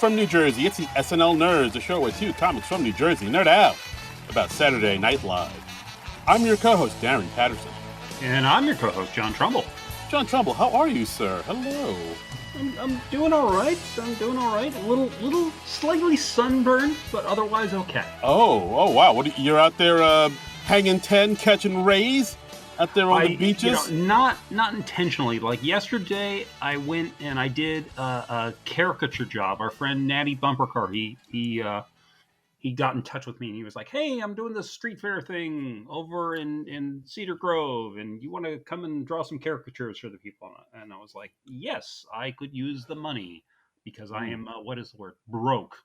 from New Jersey. It's the SNL Nerds, a show where two comics from New Jersey nerd out about Saturday Night Live. I'm your co-host, Darren Patterson. And I'm your co-host, John Trumbull. John Trumbull, how are you, sir? Hello. I'm doing all right. A little slightly sunburned, but otherwise okay. Oh, wow. You're out there hanging 10, catching rays out there on the beaches? Not intentionally. Like yesterday, I went and I did a caricature job. Our friend Natty Bumpercar, he got in touch with me and he was like, "Hey, I'm doing this street fair thing over in Cedar Grove, and you want to come and draw some caricatures for the people?" And I was like, "Yes, I could use the money because I am what is the word, broke."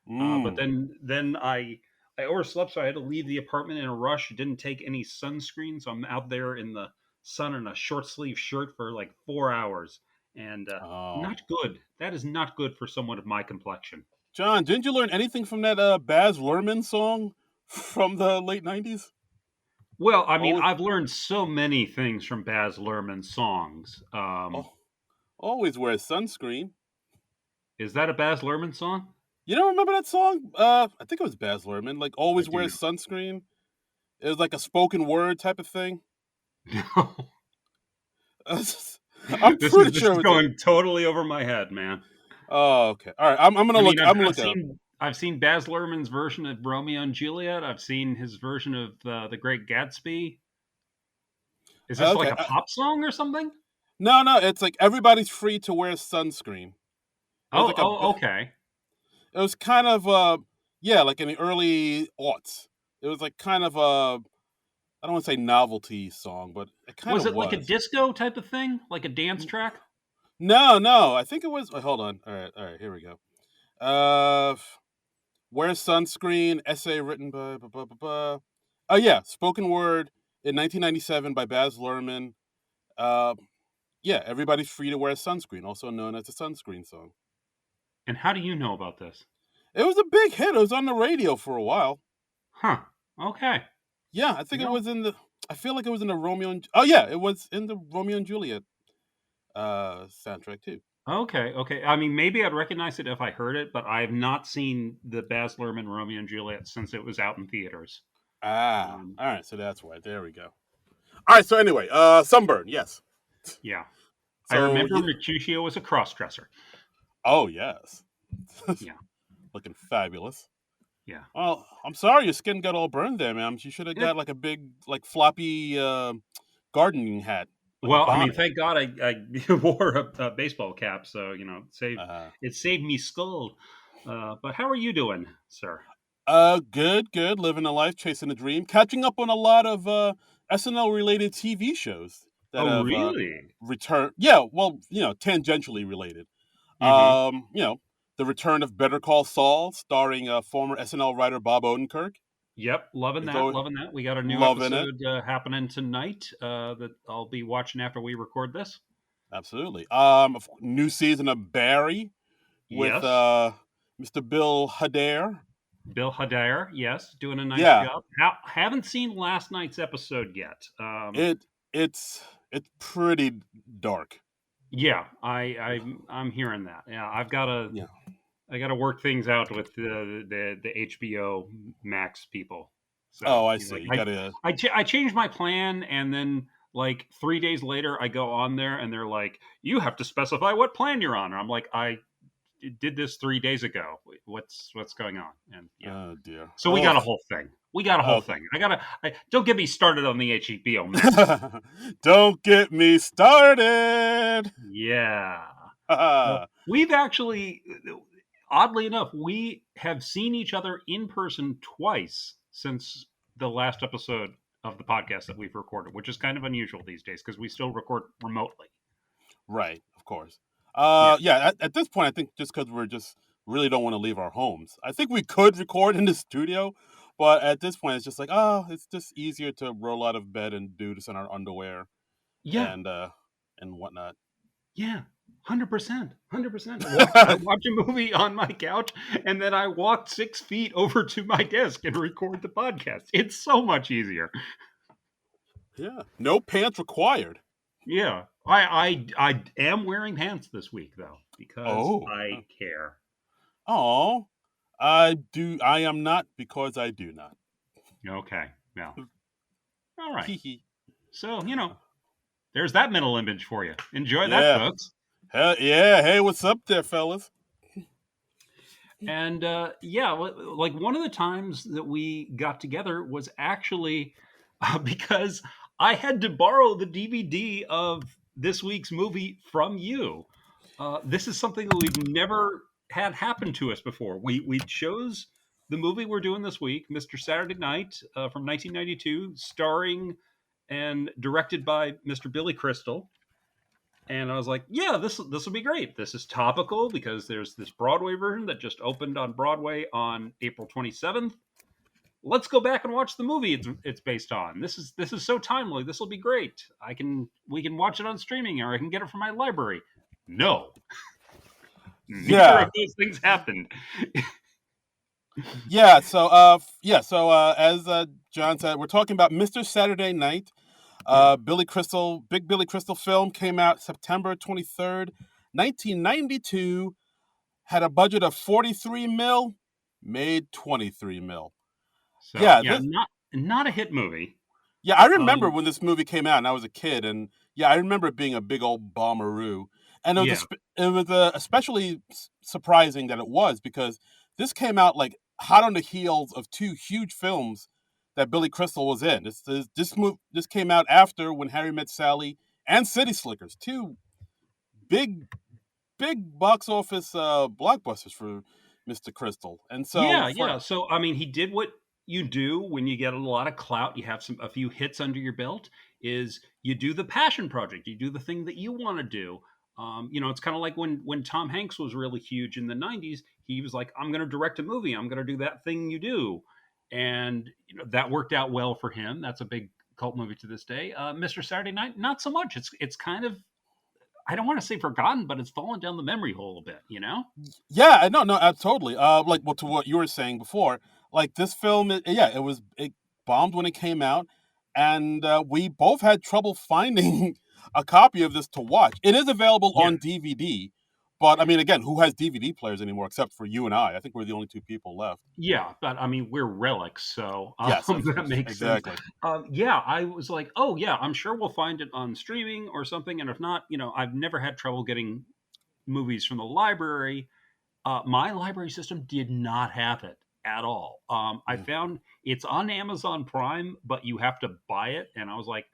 But then I overslept, so I had to leave the apartment in a rush. Didn't take any sunscreen, so I'm out there in the sun in a short sleeve shirt for like 4 hours, and not good. That is not good for someone of my complexion. John, didn't you learn anything from that Baz Luhrmann song from the late 90s? Well, I mean, I've learned so many things from Baz Luhrmann songs. Always wear sunscreen. Is that a Baz Luhrmann song? You don't remember that song? I think it was Baz Luhrmann. Like, always wear sunscreen. It was like a spoken word type of thing. No. I'm pretty sure it's going totally over my head, man. Oh, okay. All right. I'm gonna look. I've seen Baz Luhrmann's version of Romeo and Juliet. I've seen his version of The Great Gatsby. Is this like a pop song or something? No. It's like everybody's free to wear sunscreen. Okay. It was kind of like in the early aughts. It was like kind of I don't want to say novelty song, but it kind of was. Was it like a disco type of thing, like a dance track? No. I think it was. Wait, hold on. All right. Here we go. Wear sunscreen. Essay written by. Oh yeah, spoken word in 1997 by Baz Luhrmann. Yeah, everybody's free to wear sunscreen, also known as a sunscreen song. And how do you know about this? It was a big hit. It was on the radio for a while. Huh. Okay. Yeah, I think it was in the. I feel like it was in the Romeo. It was in the Romeo and Juliet soundtrack too. Okay. I mean, maybe I'd recognize it if I heard it, but I have not seen the Baz Luhrmann Romeo and Juliet since it was out in theaters. All right. So that's why. There we go. All right. So anyway, sunburn. Yes. Yeah. So, I remember Mercutio was a cross-dresser. Oh, yes. Yeah. Looking fabulous. Yeah. Well, I'm sorry your skin got all burned there, man. You should have got like a big, like floppy gardening hat. Well, I mean, thank God I wore a baseball cap, so it saved me skull. But how are you doing, sir? Good. Living a life, chasing a dream, catching up on a lot of SNL related TV shows that have really returned. Yeah, well, tangentially related. Mm-hmm. The return of Better Call Saul, starring former SNL writer Bob Odenkirk. Yep, loving that. We got a new episode happening tonight that I'll be watching after we record this. Absolutely. New season of Barry with Mr. Bill Hader. Bill Hader, yes, doing a nice job. Haven't seen last night's episode yet. It's pretty dark. Yeah, I'm hearing that. Yeah, I got to work things out with the HBO Max people. So, I see. I changed my plan, and then like 3 days later, I go on there, and they're like, "You have to specify what plan you're on." And I'm like, "I did this 3 days ago. What's going on?" And oh dear. So we got a whole thing. Thing. Don't get me started on the HBO Max. Don't get me started. Yeah. We've actually, oddly enough, we have seen each other in person twice since the last episode of the podcast that we've recorded, which is kind of unusual these days because we still record remotely. Right, of course. At this point, I think just because we're just really don't want to leave our homes. I think we could record in the studio, but at this point, it's just like, it's just easier to roll out of bed and do this in our underwear. Yeah. And whatnot. Yeah. 100%. I watch a movie on my couch, and then I walk 6 feet over to my desk and record the podcast. It's so much easier. Yeah. No pants required. Yeah. I am wearing pants this week, though, because I care. Oh, I do. I am not because I do not. Okay, well, all right. Hee hee. So there's that mental image for you. Enjoy that, Yeah. folks. Hell yeah. Hey, what's up there, fellas? And yeah, like one of the times that we got together was actually because I had to borrow the DVD of this week's movie from you. This is something that we've never had happen to us before. We chose the movie we're doing this week, Mr. Saturday Night from 1992, starring and directed by Mr. Billy Crystal. And I was like, yeah, this will be great. This is topical because there's this Broadway version that just opened on Broadway on April 27th. Let's go back and watch the movie it's based on. This is so timely. This will be great. We can watch it on streaming or I can get it from my library. No, neither of Yeah. those things happened. Yeah. As John said, we're talking about Mr. Saturday Night. Yeah. Billy Crystal, big Billy Crystal film came out September 23rd, 1992. Had a budget of 43 mil, made 23 mil. So Yeah, yeah, this not a hit movie. Yeah, I remember Um, when this movie came out, and I was a kid, and yeah, I remember it being a big old bomberoo, and yeah, it was especially surprising that it was because this came out like hot on the heels of two huge films that Billy Crystal was in. This came out after When Harry Met Sally and City Slickers, two big box office blockbusters for Mr. Crystal, and so yeah, for yeah. So I mean, he did what you do when you get a lot of clout. You have a few hits under your belt. Is you do the passion project. You do the thing that you want to do. It's kind of like when Tom Hanks was really huge in the '90s. He was like, "I'm going to direct a movie. I'm going to do that thing you do," and that worked out well for him. That's a big cult movie to this day. Mr. Saturday Night, not so much. It's kind of, I don't want to say forgotten, but it's fallen down the memory hole a bit. Yeah, no, no, totally. Like to what you were saying before, like this film, it bombed when it came out, and we both had trouble finding a copy of this to watch. It is available Yeah. on DVD, but I mean, again, who has DVD players anymore except for you and I? I think we're the only two people left. Yeah, but I mean, we're relics, so Yes, that makes sense. exactly. Yeah, I was like, oh yeah, I'm sure we'll find it on streaming or something. And if not, I've never had trouble getting movies from the library. My library system did not have it at all. I Mm. found it's on Amazon Prime, but you have to buy it. And I was like,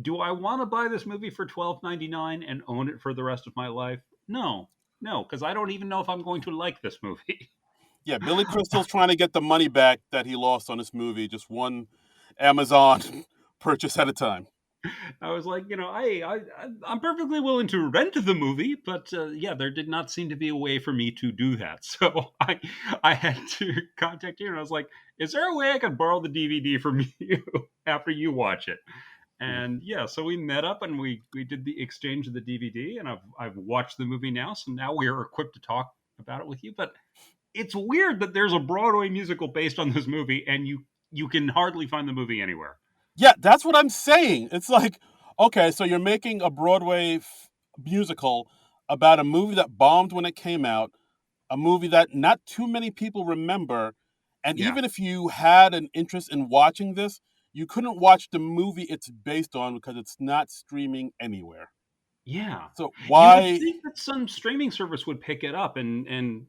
do I want to buy this movie for $12.99 and own it for the rest of my life? No, no, because I don't even know if I'm going to like this movie. Yeah, Billy Crystal's trying to get the money back that he lost on this movie, just one Amazon purchase at a time. I was like, I'm perfectly willing to rent the movie, but yeah, there did not seem to be a way for me to do that. So I had to contact you, and I was like, is there a way I could borrow the DVD from you after you watch it? Mm. And yeah, so we met up and we did the exchange of the DVD, and I've watched the movie now, so now we are equipped to talk about it with you. But it's weird that there's a Broadway musical based on this movie, and you can hardly find the movie anywhere. Yeah, that's what I'm saying. It's like, okay, so you're making a Broadway musical about a movie that bombed when it came out, a movie that not too many people remember, and Yeah, even if you had an interest in watching this, you couldn't watch the movie it's based on because it's not streaming anywhere. yeah. So You would why? think that some streaming service would pick it up and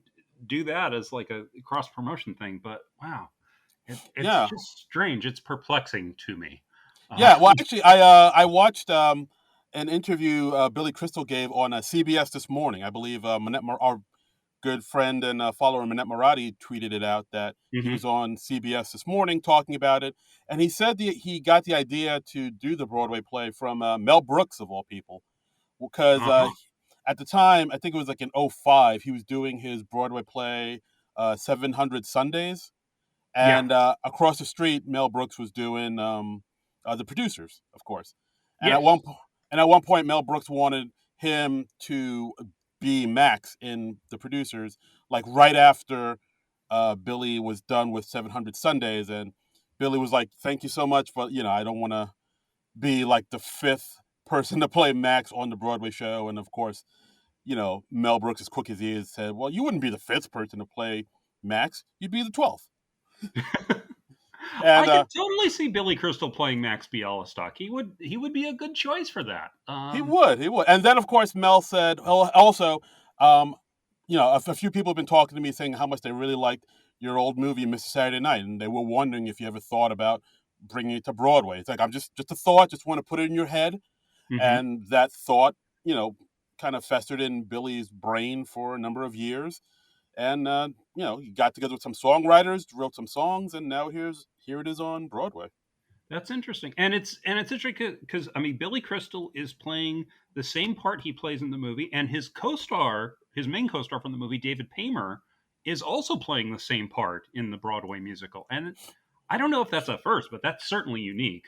do that as like a cross promotion thing, but wow, it's Yeah, just strange. It's perplexing to me. Uh, yeah. Well, actually, I watched an interview Billy Crystal gave on CBS this morning. I believe our good friend and follower Manette Marati tweeted it out that he was mhm. on CBS this morning talking about it, and he said he got the idea to do the Broadway play from Mel Brooks of all people, because Uh-huh. at the time I think it was like in '05 he was doing his Broadway play 700 Sundays, Yeah. and across the street Mel Brooks was doing the producers, of course, and Yes. at one point Mel Brooks wanted him to be Max in the producers, like right after Billy was done with 700 Sundays, and Billy was like, "Thank you so much, but I don't want to be like the fifth person to play Max on the Broadway show," and of course Mel Brooks, as quick as he is, said, "Well, you wouldn't be the fifth person to play Max; you'd be the 12th." I And could totally see Billy Crystal playing Max Bialystock. He would be a good choice for that. he would. And then, of course, Mel said, also, um, a few people have been talking to me saying how much they really liked your old movie, Mr. Saturday Night, and they were wondering if you ever thought about bringing it to Broadway. It's like, I'm just a thought, just want to put it in your head. Hmm. And that thought, kind of festered in Billy's brain for a number of years. And he got together with some songwriters, wrote some songs, and now here it is on Broadway. That's interesting, and it's interesting because I mean Billy Crystal is playing the same part he plays in the movie, and his main co-star from the movie, David Paymer, is also playing the same part in the Broadway musical. And I don't know if that's a first, but that's certainly unique.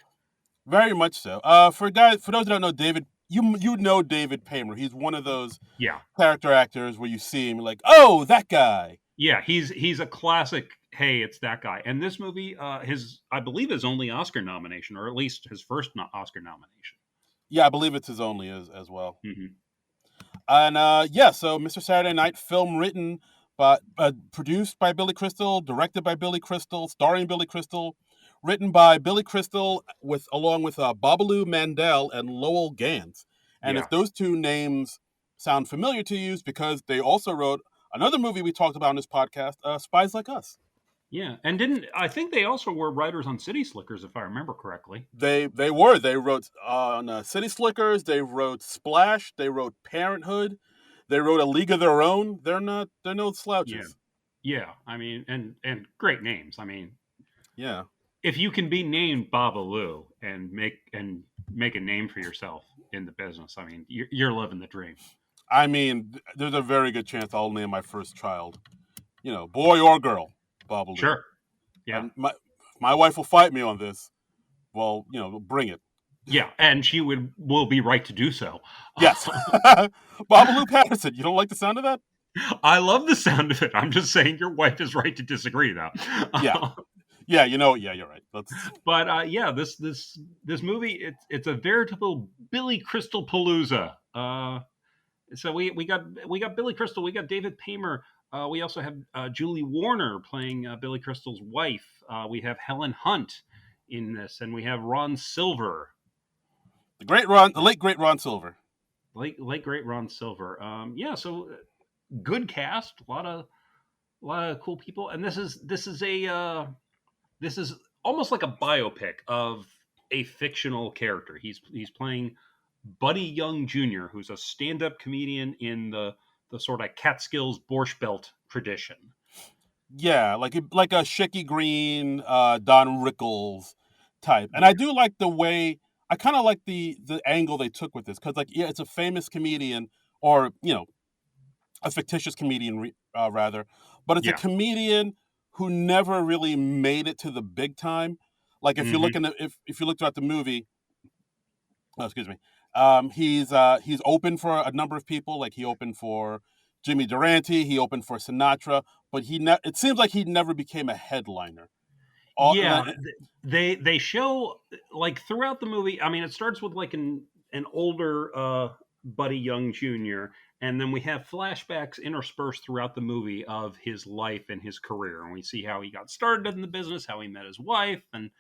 Very much so. For those who don't know David, you know David Paymer. He's one of those Yeah, character actors where you see him like, oh, that guy. yeah, he's a classic. Hey, it's that guy. And this movie, his I believe his only Oscar nomination, or at least his first Oscar nomination. Yeah, I believe it's his only as well. Hmm. And yeah, so Mr. Saturday Night, film written, but produced by Billy Crystal, directed by Billy Crystal, starring Billy Crystal, written by Billy Crystal along with Babalu Mandel and Lowell Gans. And if Yeah, those two names sound familiar to you, it's because they also wrote another movie we talked about on this podcast, Spies Like Us. yeah, and didn't I think they also were writers on City Slickers, if I remember correctly. They wrote on City Slickers. They wrote Splash. They wrote Parenthood. They wrote A League of Their Own. They're no Yeah, slouches. yeah. I mean, and great names. I mean, Yeah. if you can be named Babalu and make a name for yourself in the business, I mean, you're living the dream. I mean, there's a very good chance I'll name my first child, boy or girl, Babalu. Sure. Yeah. And my wife will fight me on this. Well, bring it. Yeah, and she will be right to do so. Yes. Babalu Patterson. You don't like the sound of that? I love the sound of it. I'm just saying your wife is right to disagree, though. Yeah. Yeah, yeah, you're right. But yeah, this movie it's a veritable Billy Crystal palooza. So we got Billy Crystal, we got David Paymer. We also have Julie Warner playing Billy Crystal's wife. We have Helen Hunt in this, and we have Ron Silver, The late great Ron Silver. late great Ron Silver. Yeah, so good cast, a lot of cool people, and this is almost like a biopic of a fictional character. He's playing Buddy Young Jr., who's a stand-up comedian in the sort of Catskills Borscht Belt tradition. Yeah, like a Shecky Green, Don Rickles type. And I Yeah. do like the way I kind of like the angle they took with this because, like, yeah, it's a famous comedian, or a fictitious comedian, rather, but it's a Yeah. comedian who never really made it to the big time. Like, if you look Hmm. in the if you look throughout the movie, oh, excuse me, he's open for a number of people. Like, he opened for Jimmy Durante, he opened for Sinatra, but it seems like he never became a headliner. All, Yeah, they show like throughout the movie. I mean, it starts with like an older Buddy Young Jr., and then we have flashbacks interspersed throughout the movie of his life and his career, and we see how he got started in the business, how he met his wife, and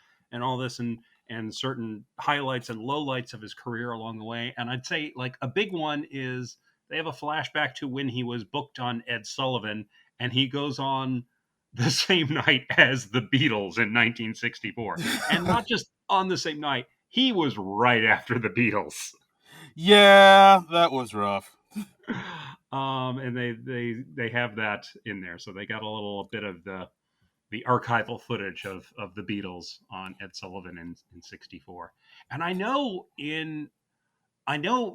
all this, and certain highlights and lowlights of his career along the way. And I'd say like a big one is they have a flashback to when he was booked on Ed Sullivan, and he goes on the same night as the Beatles in 1964. And not just on the same night, he was right after the Beatles. yeah, that was rough. And they have that in there, so they got a little bit of the archival footage of the Beatles on Ed Sullivan in '64. And I know,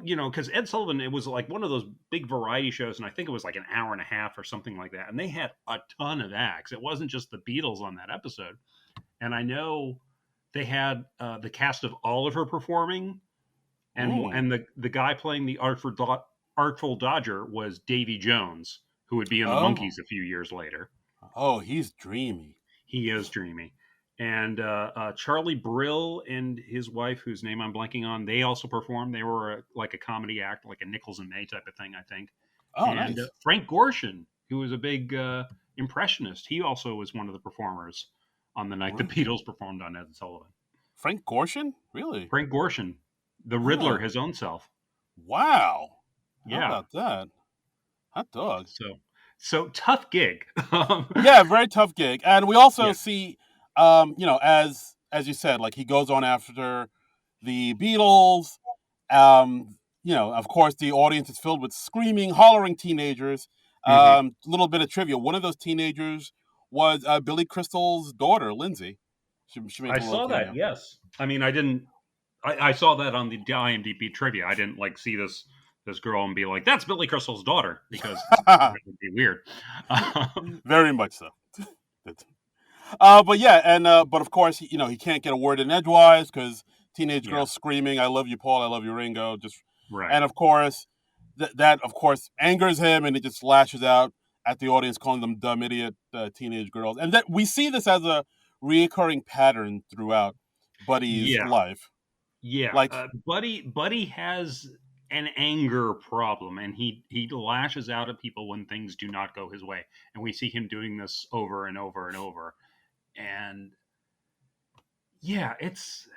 because Ed Sullivan, it was like one of those big variety shows, and I think it was like an hour and a half or something like that. And they had a ton of acts. It wasn't just the Beatles on that episode. And I know they had the cast of Oliver performing, and Mm. and the guy playing the Artful Dodger was Davy Jones, who would be in the Oh, Monkees a few years later. oh, he's dreamy. He is dreamy. And Charlie Brill and his wife, whose name I'm blanking on, they also performed. They were like a comedy act, like a Nichols and May type of thing, I think. Oh, And nice. Frank Gorshin, who was a big impressionist, he also was one of the performers on the night the Right. Beatles performed on Ed and Sullivan. Frank Gorshin? Really? Frank Gorshin, the Riddler, Huh. his own self. Wow. How Yeah. about that? Hot dog. So tough gig. Yeah, very tough gig. And we also Yeah. see, as you said, like he goes on after the Beatles. Of course, the audience is filled with screaming, hollering teenagers. Hmm. Little bit of trivia: one of those teenagers was Billy Crystal's daughter, Lindsay. She I makes a little saw that. cameo. Yes. I mean, I didn't. I saw that on the IMDb trivia. I didn't like see this girl and be like, "That's Billy Crystal's daughter," because that would be weird. Very much so. But yeah, and but of course, he can't get a word in edgewise because teenage Yeah. girls screaming, "I love you, Paul. I love you, Ringo." Right. And of course, that of course angers him, and he just lashes out at the audience, calling them dumb idiot teenage girls. And that we see this as a reoccurring pattern throughout Buddy's Yeah. life. Yeah. Like, Buddy has an anger problem, and he lashes out at people when things do not go his way, and we see him doing this over and over and over. And yeah, it's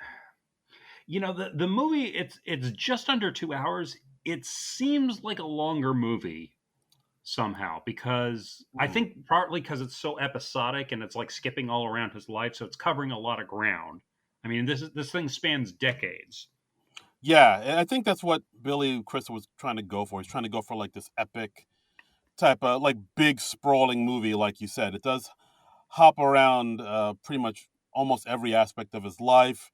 the movie. It's just under 2 hours. It seems like a longer movie somehow because I hmm. think partly because it's so episodic and it's like skipping all around his life, so it's covering a lot of ground. I mean, this thing spans decades. Yeah, and I think that's what Billy Crystal was trying to go for. He's trying to go for like this epic type of like big sprawling movie, like you said. It does hop around pretty much almost every aspect of his life.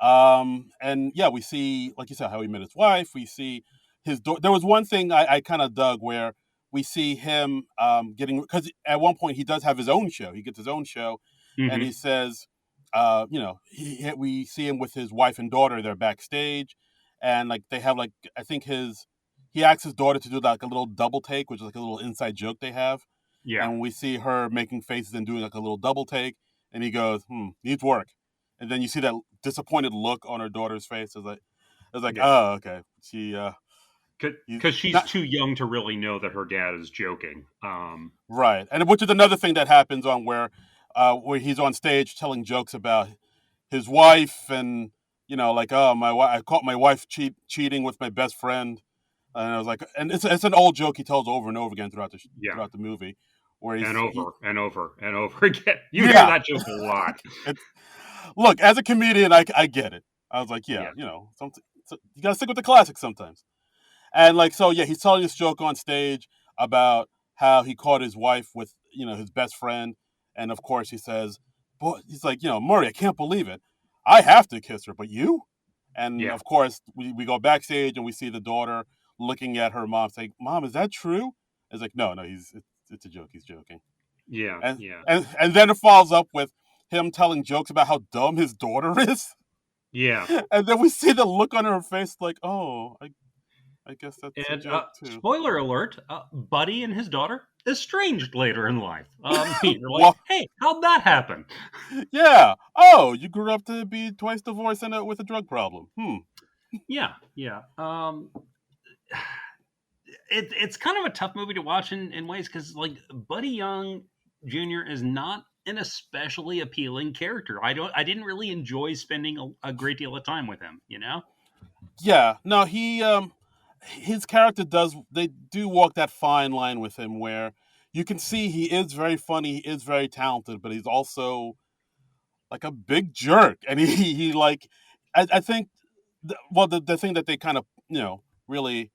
And yeah, we see, like you said, how he met his wife. We see his daughter. There was one thing I kind of dug where we see him getting, because at one point he does have his own show. He gets his own show, and he Hmm. says, we see him with his wife and daughter. They're backstage, and like they have like I think he asks his daughter to do like a little double take, which is like a little inside joke they have, Yeah, and we see her making faces and doing like a little double take, and he goes, needs work. And then you see that disappointed look on her daughter's face. It's like, yeah, oh, okay. He's because she's not too young to really know that her dad is joking. right. And which is another thing that happens on where he's on stage telling jokes about his wife, and like, oh, I caught my wife cheating with my best friend. And I was like, and it's an old joke he tells over and over again Yeah, throughout the movie, where and he over and over and over again. You hear yeah. that joke a lot. It's Look, as a comedian, I get it. I was like, yeah, Yeah, you gotta stick with the classics sometimes. And like, so yeah, he's telling this joke on stage about how he caught his wife with his best friend, and of course he says, "Boy," he's like, Murray, I can't believe it. I have to kiss her, but you? And yeah, of course, we go backstage and we see the daughter looking at her mom, saying, "Mom, is that true?" It's like, no, no, it's a joke. He's joking. yeah, And yeah, and then it follows up with him telling jokes about how dumb his daughter is. yeah. And then we see the look on her face, like, oh, I guess that's a And joke too. spoiler alert: Buddy and his daughter estranged later in life. You're like, Well, hey, how'd that happen? yeah. Oh, you grew up to be twice divorced and with a drug problem. Yeah, yeah. It's kind of a tough movie to watch in ways because like Buddy Young Jr. is not an especially appealing character. I didn't really enjoy spending a great deal of time with him. You know? Yeah. No, his character does. They do walk that fine line with him where you can see he is very funny, he is very talented, but he's also like a big jerk, and he like, I think, the thing that they kind of really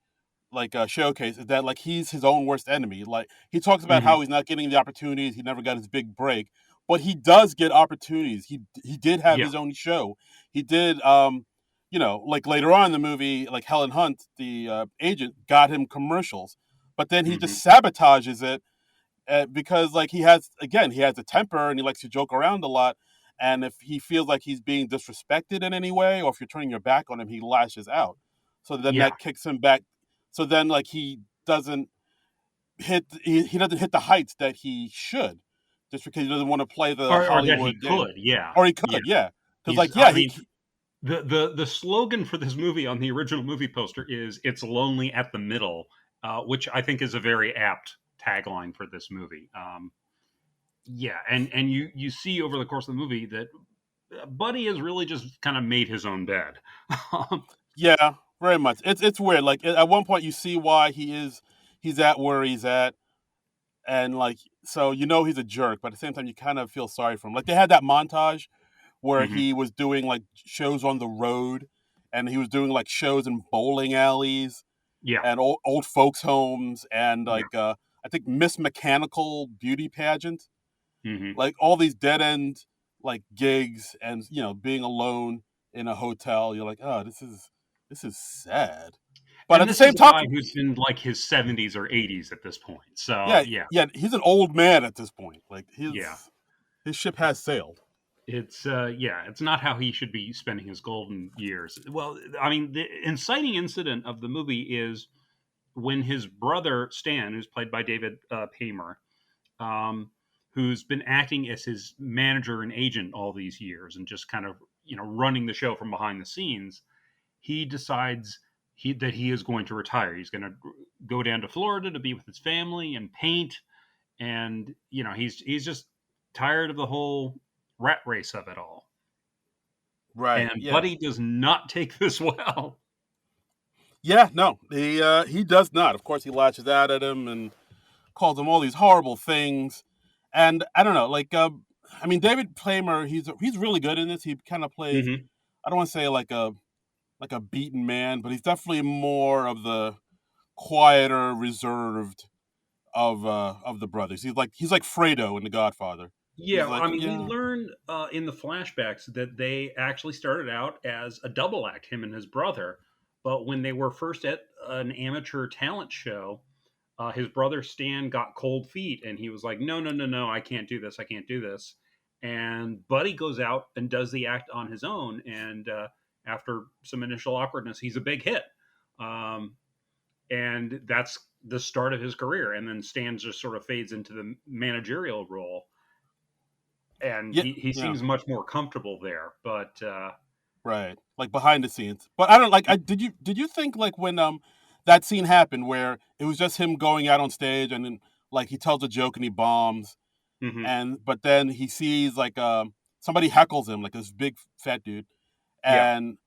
like showcase is that like he's his own worst enemy. Like he talks about Hmm. how he's not getting the opportunities, he never got his big break, but he does get opportunities. He did have Yeah. his own show. He did, like later on in the movie, like Helen Hunt, the agent, got him commercials, but then he Hmm. just sabotages it because like he has a temper and he likes to joke around a lot. And if he feels like he's being disrespected in any way, or if you're turning your back on him, he lashes out. So then Yeah. that kicks him back. So then like doesn't he doesn't hit the heights that he should, just because he doesn't want to play the Or that he Hollywood game. could. Yeah. Or he Yeah. could, yeah, because He's. like, I yeah, mean, the slogan for this movie on the original movie poster is "It's lonely at the middle," which I think is a very apt tagline for this movie. Yeah, and you see over the course of the movie that Buddy has really just kind of made his own bed. Yeah, very much. It's weird. Like at one point, you see why he's at where he's at, and like so he's a jerk, but at the same time, you kind of feel sorry for him. Like they had that montage where Hmm. he was doing like shows on the road, and he was doing like shows in bowling alleys Yeah, and old folks homes and yeah. like I think Miss Mechanical beauty pageant, Hmm. like all these dead end like gigs, and being alone in a hotel. You're like, oh, this is sad, but And at the this is same a time, guy who's in like his 70s or 80s at this point. So yeah, yeah, yeah, he's an old man at this point. Like yeah. his ship has sailed. It's yeah, it's not how he should be spending his golden years. Well, I mean, the inciting incident of the movie is when his brother Stan, who's played by David Paymer, um, who's been acting as his manager and agent all these years and just kind of running the show from behind the scenes, he decides that he is going to retire. He's going to go down to Florida to be with his family and paint, and he's just tired of the whole rat race of it all. Right. And Yeah. Buddy does not take this well. Yeah. No, he does not. Of course, he lashes out at him and calls him all these horrible things. And I don't know, like, I mean, David Playmer, he's really good in this. He kind of plays. Hmm. I don't want to say like a beaten man, but he's definitely more of the quieter, reserved of the brothers. He's like Fredo in The Godfather. He's Yeah, like, I mean, we yeah, learned in the flashbacks that they actually started out as a double act, him and his brother. But when they were first at an amateur talent show, his brother Stan got cold feet, and he was like, "No, no, no, no, I can't do this. I can't do this." And Buddy goes out and does the act on his own, and after some initial awkwardness, he's a big hit. Um, and that's the start of his career. And then Stan just sort of fades into the managerial role, and yeah, he yeah. seems much more comfortable there. But Right. Like behind the scenes. But I don't like I did you think like when that scene happened where it was just him going out on stage and then like he tells a joke and he bombs mhm, and but then he sees like somebody heckles him like this big fat dude yeah, and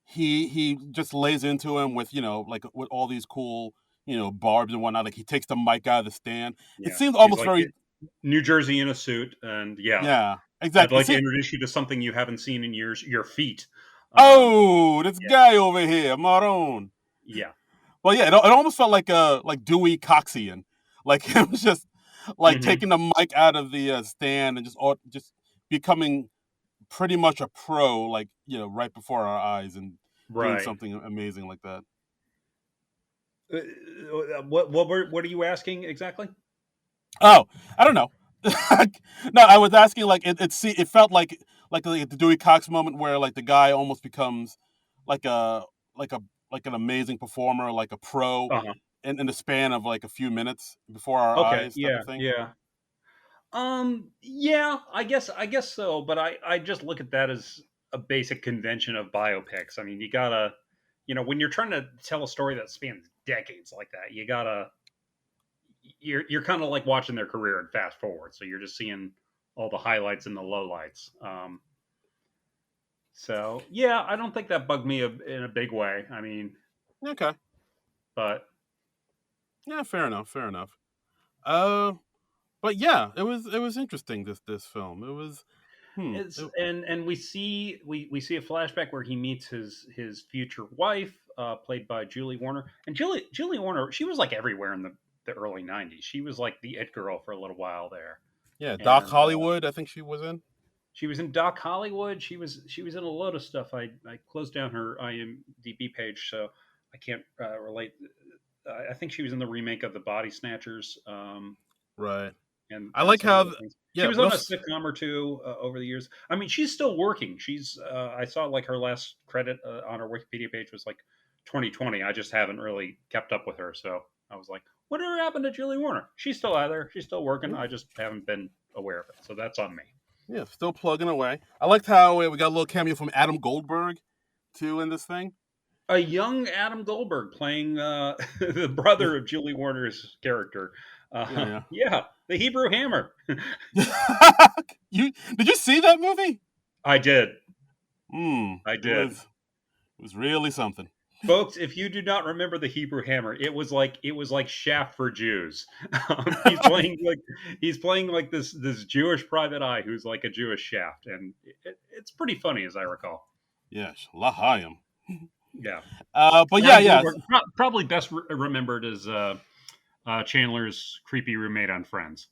he just lays into him with like with all these cool barbs and whatnot, like he takes the mic out of the stand. It yeah, seems he's almost like very New Jersey in a suit, and yeah, yeah, I'd exactly. like to introduce you to something you haven't seen in years, your feet. Oh, this Yeah, guy over here, Maroon. yeah. Well, yeah, it almost felt like Dewey Coxian, like him just like Hmm. taking the mic out of the stand and just becoming pretty much a pro, like right before our eyes and doing Right. something amazing like that. What are you asking exactly? Oh, I don't know. No, I was asking like it felt like the Dewey Cox moment where like the guy almost becomes like a like a like an amazing performer, like a pro Uh huh. in the span of like a few minutes before our Okay. eyes type Yeah. of thing. Yeah. Yeah, I guess so, but I just look at that as a basic convention of biopics. I mean, you gotta, when you're trying to tell a story that spans decades like that, you're kind of like watching their career and fast forward. So you're just seeing all the highlights and the lowlights. So yeah, I don't think that bugged me in a big way. I mean, Okay. but Yeah, fair enough, fair enough. Uh but yeah, it was interesting this film. It was it's and we see a flashback where he meets his future wife, played by Julie Warner. And Julie Warner, she was like everywhere in the early '90s. She was like the it girl for a little while there, yeah, Doc and Hollywood, I think she was in. she was in Doc Hollywood. She was in a load of stuff. I closed down her IMDb page, so I can't relate. I think she was in the remake of the Body Snatchers, Right. I and like some how other things. She yeah, was what on a else sitcom or two over the years. I mean, she's still working. She's I saw like her last credit on her Wikipedia page was like 2020. I just haven't really kept up with her, so I was like, whatever happened to Julie Warner? She's still out there. She's still working. I just haven't been aware of it, so that's on me. yeah, still plugging away. I liked how we got a little cameo from Adam Goldberg too in this thing. A young Adam Goldberg playing the brother of Julie Warner's character. Yeah, Yeah, the Hebrew Hammer. yeah. Did you see that movie? I did. Hmm. I It did. was really something. Folks, if you do not remember the Hebrew Hammer, it was like Shaft for Jews. He's playing like this Jewish private eye who's like a Jewish Shaft, and it's pretty funny as I recall. Yes, Lahayim. Yeah, But yeah, Adam yeah. Goldberg probably best remembered as Chandler's creepy roommate on Friends.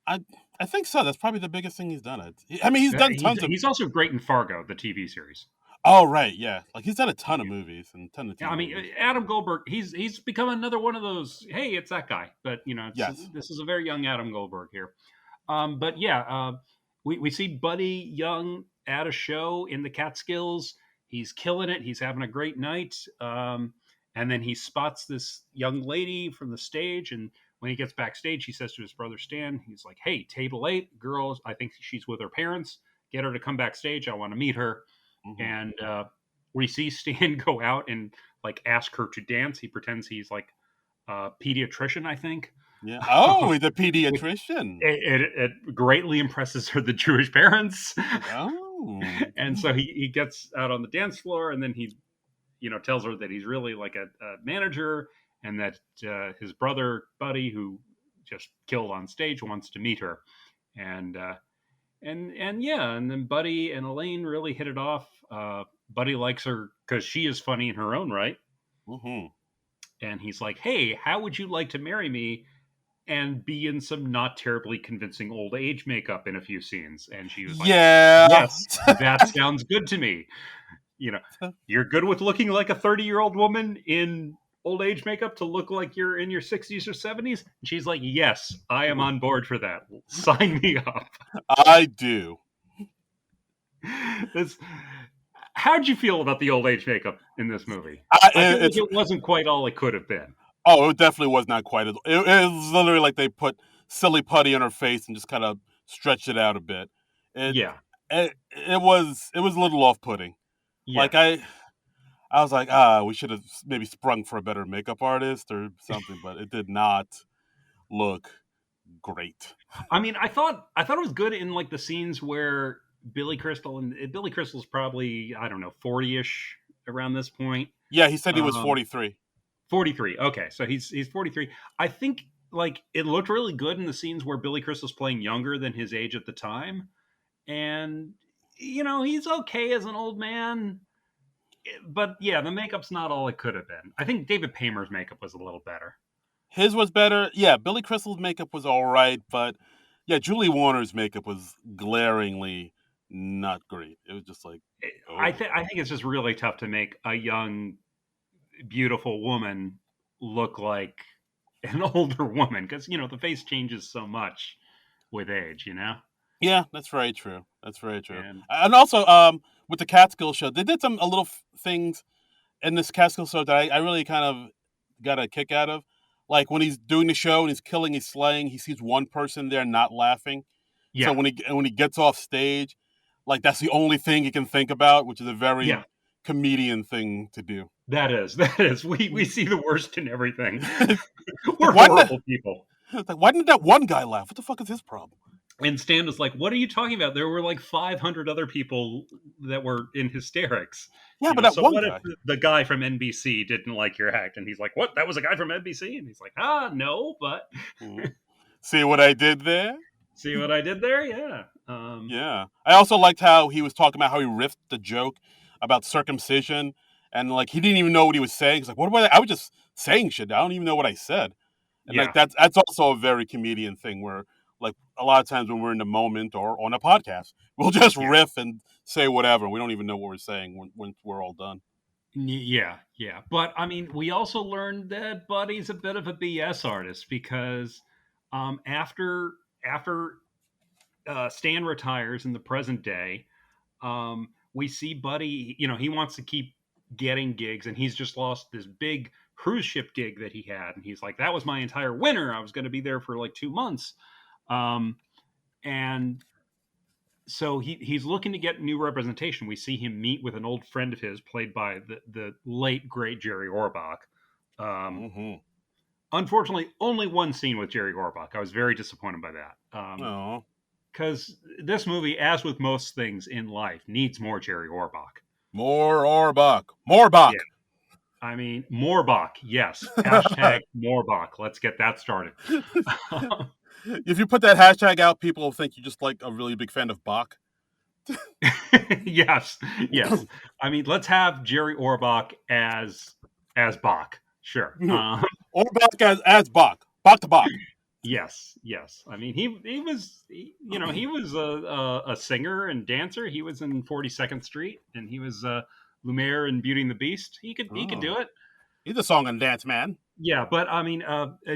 I I think so. That's probably the biggest thing he's done. I mean, he's done He's tons of. he's also great in Fargo, the TV series. Oh right, yeah. Like he's done a ton of Yeah. movies and a ton of Yeah, TV I mean, movies. Adam Goldberg, he's become another one of those. Hey, it's that guy, but Yes. this is a very young Adam Goldberg here. But yeah, we see Buddy Young at a show in the Catskills. He's killing it. He's having a great night. And then he spots this young lady from the stage. And when he gets backstage, he says to his brother Stan, he's like, "Hey, table 8, girls. I think she's with her parents. Get her to come backstage. I want to meet her." Hmm. And we see Stan go out and like ask her to dance. He pretends he's like a pediatrician, I think. Yeah. Oh, he's a Which pediatrician. it greatly impresses her, the Jewish parents. Oh. And so he gets out on the dance floor, and then he tells her that he's really like a manager, and that his brother Buddy, who just killed on stage, wants to meet her. And and yeah, and then Buddy and Elaine really hit it off. Buddy likes her because she is funny in her own right, Hmm. and he's like, "Hey, how would you like to marry me and be in some not terribly convincing old age makeup in a few scenes?" And she was like, Yeah. "Yes, that sounds good to me. You know, you're good with looking like a 30-year-old woman in old age makeup to look like you're in your 60s or 70s." And she's like, "Yes, I am on board for that. Sign me up." I do. This, how'd you feel about the old age makeup in this movie? I feel like It's it wasn't quite all it could have been. oh, it definitely was not quite as. It was literally like they put silly putty on her face and just kind of stretched it out a bit. It Yeah, it was a little off putting. yeah. Like I was like, we should have maybe sprung for a better makeup artist or something, but it did not look great. I mean, I thought it was good in like the scenes where Billy Crystal's probably, I don't know, 40ish around this point. Yeah, he said he was Um, 43. 43. Okay, so he's 43. I think like it looked really good in the scenes where Billy Crystal's playing younger than his age at the time, and he's okay as an old man. But yeah, the makeup's not all it could have been. I think David Paymer's makeup was a little better. His was better. Yeah, Billy Crystal's makeup was all right, but yeah, Julie Warner's makeup was glaringly not great. It was just like, oh. I think it's just really tough to make a young, beautiful woman look like an older woman because the face changes so much with age. Yeah, that's very true. That's very true. And And also, with the Catskill show, they did some a little things in this Catskill show that I really kind of got a kick out of. Like when he's doing the show and he's killing, he's slaying, he sees one person there not laughing. So yeah, when he gets off stage, like that's the only thing he can think about, which is a very yeah, comedian thing to do. that is. We see the worst in everything. Like We're why did horrible people. why didn't that one guy laugh? What the fuck is his problem? And Stan was like, "What are you talking about? There were like 500 other people that were in hysterics. Yeah, but that So one what if guy. the guy from NBC didn't like your act?" And he's like, "What? That was a guy from NBC?" And he's like, no, but Mhm. See what I did there? see what I did there? Yeah. Yeah. I also liked how he was talking about how he riffed the joke about circumcision and like he didn't even know what he was saying. He's like, what was I was just saying shit. I don't even know what I said. And like Yeah. that's also a very comedian thing where like a lot of times when we're in the moment or on a podcast, we'll just Yeah. riff and say whatever. We don't even know what we're saying when we're all done. Yeah. Yeah. But I mean, we also learned that Buddy's a bit of a BS artist because after Stan retires in the present day, we see Buddy, he wants to keep getting gigs, and he's just lost this big cruise ship gig that he had. And he's like, that was my entire winter. I was going to be there for like 2 months. Um, and so he's looking to get new representation. We see him meet with an old friend of his, played by the late great Jerry Orbach. Um, Mm-hmm. Unfortunately, only one scene with Jerry Orbach. I was very disappointed by that. Oh, Because this movie, as with most things in life, needs more Jerry Orbach. more Orbach, more Yeah, Bach. I mean, Moorbach, yes. Hashtag Moorbach. Let's get that started. If you put that hashtag out, people will think you're just like a really big fan of Bach. Yes, yes. I mean, let's have Jerry Orbach as Bach. Sure. Orbach as Bach, Bach to Bach. Yes, yes. I mean, he was a singer and dancer. He was in 42nd Street, and he was Lumiere in Beauty and the Beast. He could Oh, do it. he's a song and dance man. Yeah, but I mean,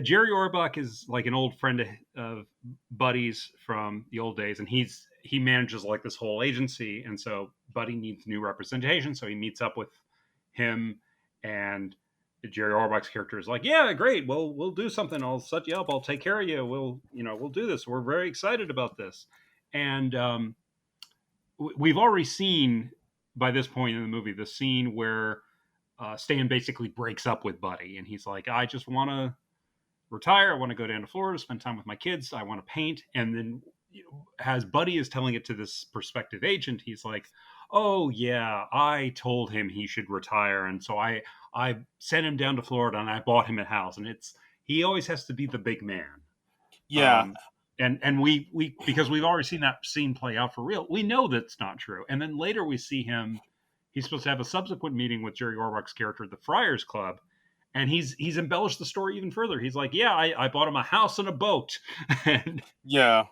Jerry Orbach is like an old friend of Buddy's from the old days, and he manages like this whole agency, and so Buddy needs new representation, so he meets up with him, and Jerry Orbach's character is like, "Yeah, great, well, we'll do something. I'll set you up. I'll take care of you. We'll do this. We're very excited about this," and we've already seen by this point in the movie the scene where Stan basically breaks up with Buddy, and he's like, "I just want to retire. I want to go down to Florida, spend time with my kids. I want to paint." And then, as Buddy is telling it to this prospective agent, he's like, "Oh yeah, I told him he should retire, and so I sent him down to Florida, and I bought him a house." And it's he always has to be the big man. Yeah, Um, and we because we've already seen that scene play out for real, we know that's not true. And then later we see him. He's supposed to have a subsequent meeting with Jerry Orbach's character at the Friars Club, and he's embellished the story even further. He's like, "Yeah, I bought him a house and a boat." And yeah.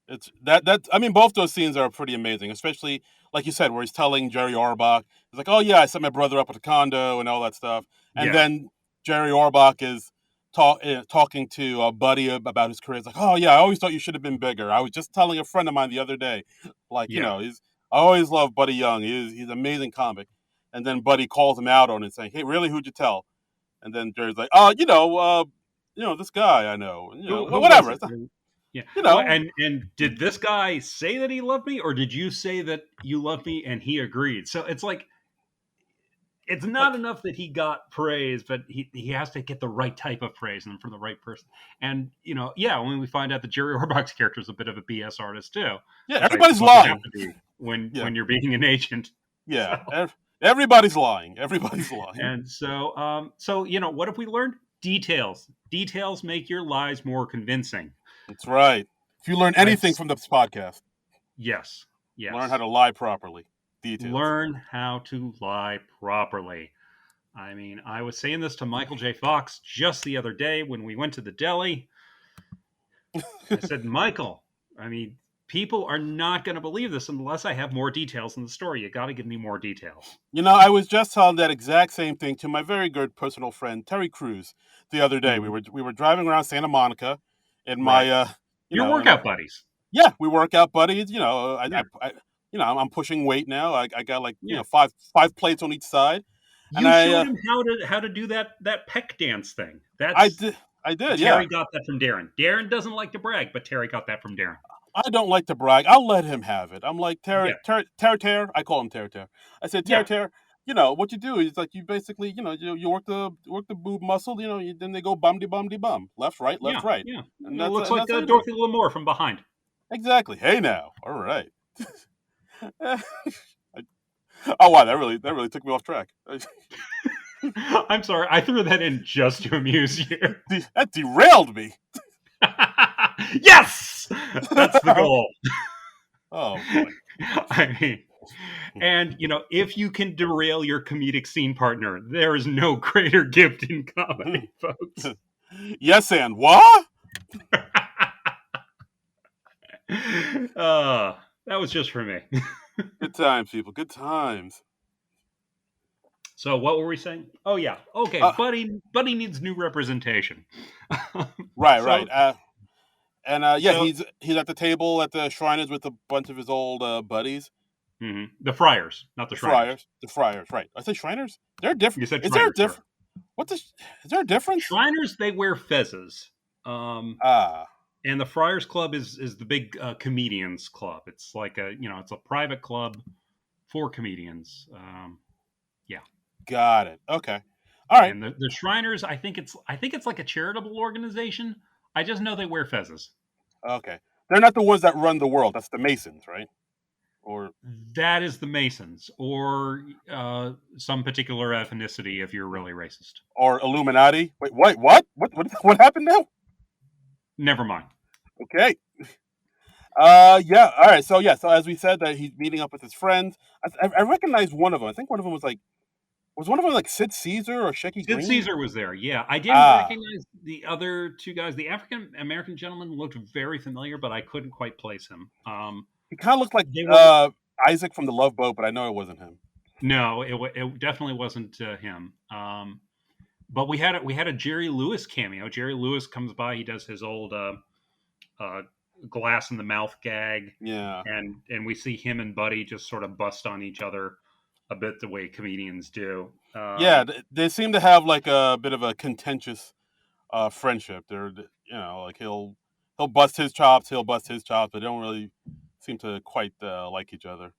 It's that. I mean, both those scenes are pretty amazing, especially like you said, where he's telling Jerry Orbach, he's like, "Oh yeah, I set my brother up at a condo and all that stuff," and yeah, then Jerry Orbach is talking to Buddy about his career. It's like, "Oh yeah, I always thought you should have been bigger. I was just telling a friend of mine the other day, like yeah, he's I always loved Buddy Young. He's an amazing comic." And then Buddy calls him out on it, saying, "Hey, really? Who'd you tell?" And then Jerry's like, this guy I know, who was whatever. it? Yeah. You Well, know, and did this guy say that he loved me, or did you say that you loved me and he agreed? So it's like it's not like enough that he got praise, but he has to get the right type of praise and from the right person. And yeah, when we find out that Jerry Orbach's character is a bit of a BS artist too, yeah, which I everybody's suppose you have lying. to be when Yeah, you're being an agent. yeah. So Everybody's lying. Everybody's lying. and so what have we learned? Details. Details make your lies more convincing. That's right. If you learn anything That's from this podcast, yes, learn how yes. to lie properly. Details. Learn how to lie properly. I mean, I was saying this to Michael J. Fox just the other day when we went to the deli. I said, Michael, I mean, people are not going to believe this unless I have more details in the story. You got to give me more details. I was just telling that exact same thing to my very good personal friend Terry Crews the other day. Mm-hmm. We were driving around Santa Monica in Right. my Your in my workout buddies. yeah, we work out, buddies. Yeah. I'm pushing weight now. I got like Yeah. five plates on each side, and You showed him how to do that peck dance thing. I That's did I did yeah. Terry got that from Darren. Darren doesn't like to brag, but Terry got that from Darren. I don't like to brag. I'll let him have it. I'm like Yeah. Ter. I call him Ter. I said Yeah. Ter. What you do is like you basically you work the boob muscle. Then they go bum de bum, left Yeah. right, Yeah. and It looks and like that's how you do it. Dorothy Lamour from behind. Exactly. Hey now, all right. Oh wow, that really took me off track. I'm sorry, I threw that in just to amuse you. That derailed me. Yes, that's the goal. Oh boy. I mean, and if you can derail your comedic scene partner, there is no greater gift in comedy, folks. Yes, and what? That was just for me. Good times, people. Good times. So what were we saying? Oh yeah, okay. Uh, Buddy needs new representation. right, so right. And yeah, so he's at the table at the Shriners with a bunch of his old buddies. the Friars, not the Shriners. The Friars, right? I said Shriners. They're different. You said Is there a Shriners, sir. different? Is there a difference? Shriners, they wear fezzes. Ah, And the Friars Club is the big comedians club. It's like it's a private club for comedians. Yeah. Got it. Okay. All right. And the Shriners, I think it's like a charitable organization. I just know they wear fezzes. Okay. They're not the ones that run the world. That's the Masons, right? Or That is the Masons, or some particular ethnicity if you're really racist. Illuminati. Wait, what happened now? Never mind. Okay. Yeah. All right. So yeah. So as we said, that he's meeting up with his friends. I recognize one of them. I think one of them was one of them like Sid Caesar or Shecky Sid Green. Caesar was there. Yeah, I didn't Ah, recognize the other two guys. The African American gentleman looked very familiar, but I couldn't quite place him. he kind of looked like They were Isaac from the Love Boat, but I know it wasn't him. no, it definitely wasn't him. But we had a Jerry Lewis cameo. Jerry Lewis comes by. He does his old uh, glass in the mouth gag, Yeah. and we see him and Buddy just sort of bust on each other a bit the way comedians do. Yeah. They seem to have like a bit of a contentious friendship. Like he'll bust his chops, he'll bust his chops, but they don't really seem to quite like each other.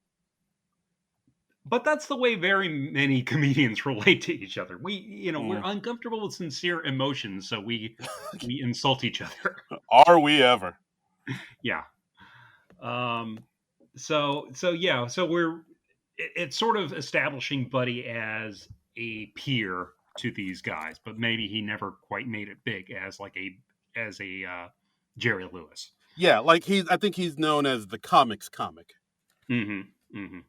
But that's the way very many comedians relate to each other. We're Mm. uncomfortable with sincere emotions, so we insult each other. Are we ever? Yeah. Um, so yeah, so it's sort of establishing Buddy as a peer to these guys, but maybe he never quite made it big as a Jerry Lewis. Yeah, like I think he's known as the comics comic. Mm-hmm. Mm-hmm.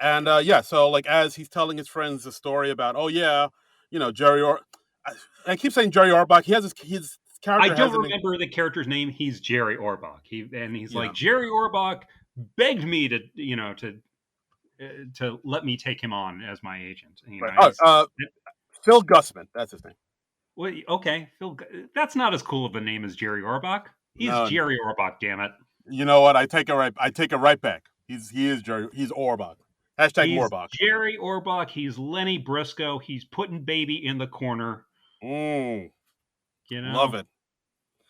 And yeah, so like as he's telling his friends the story about, oh yeah, Jerry I keep saying Jerry Orbach. He has his I character don't has an remember the character's name. He's Jerry Orbach. He's like yeah. Jerry Orbach begged me to let me take him on as my agent. Right. He's Phil Gussman, that's his name. well, okay, Phil. That's not as cool of a name as Jerry Orbach. He's No, Jerry Orbach. Damn it. you know what? I take it right back. He is Jerry. He's Orbach. Hashtag He's Morbach. Jerry Orbach. He's Lenny Briscoe. He's putting baby in the corner. Mm, You love know. it.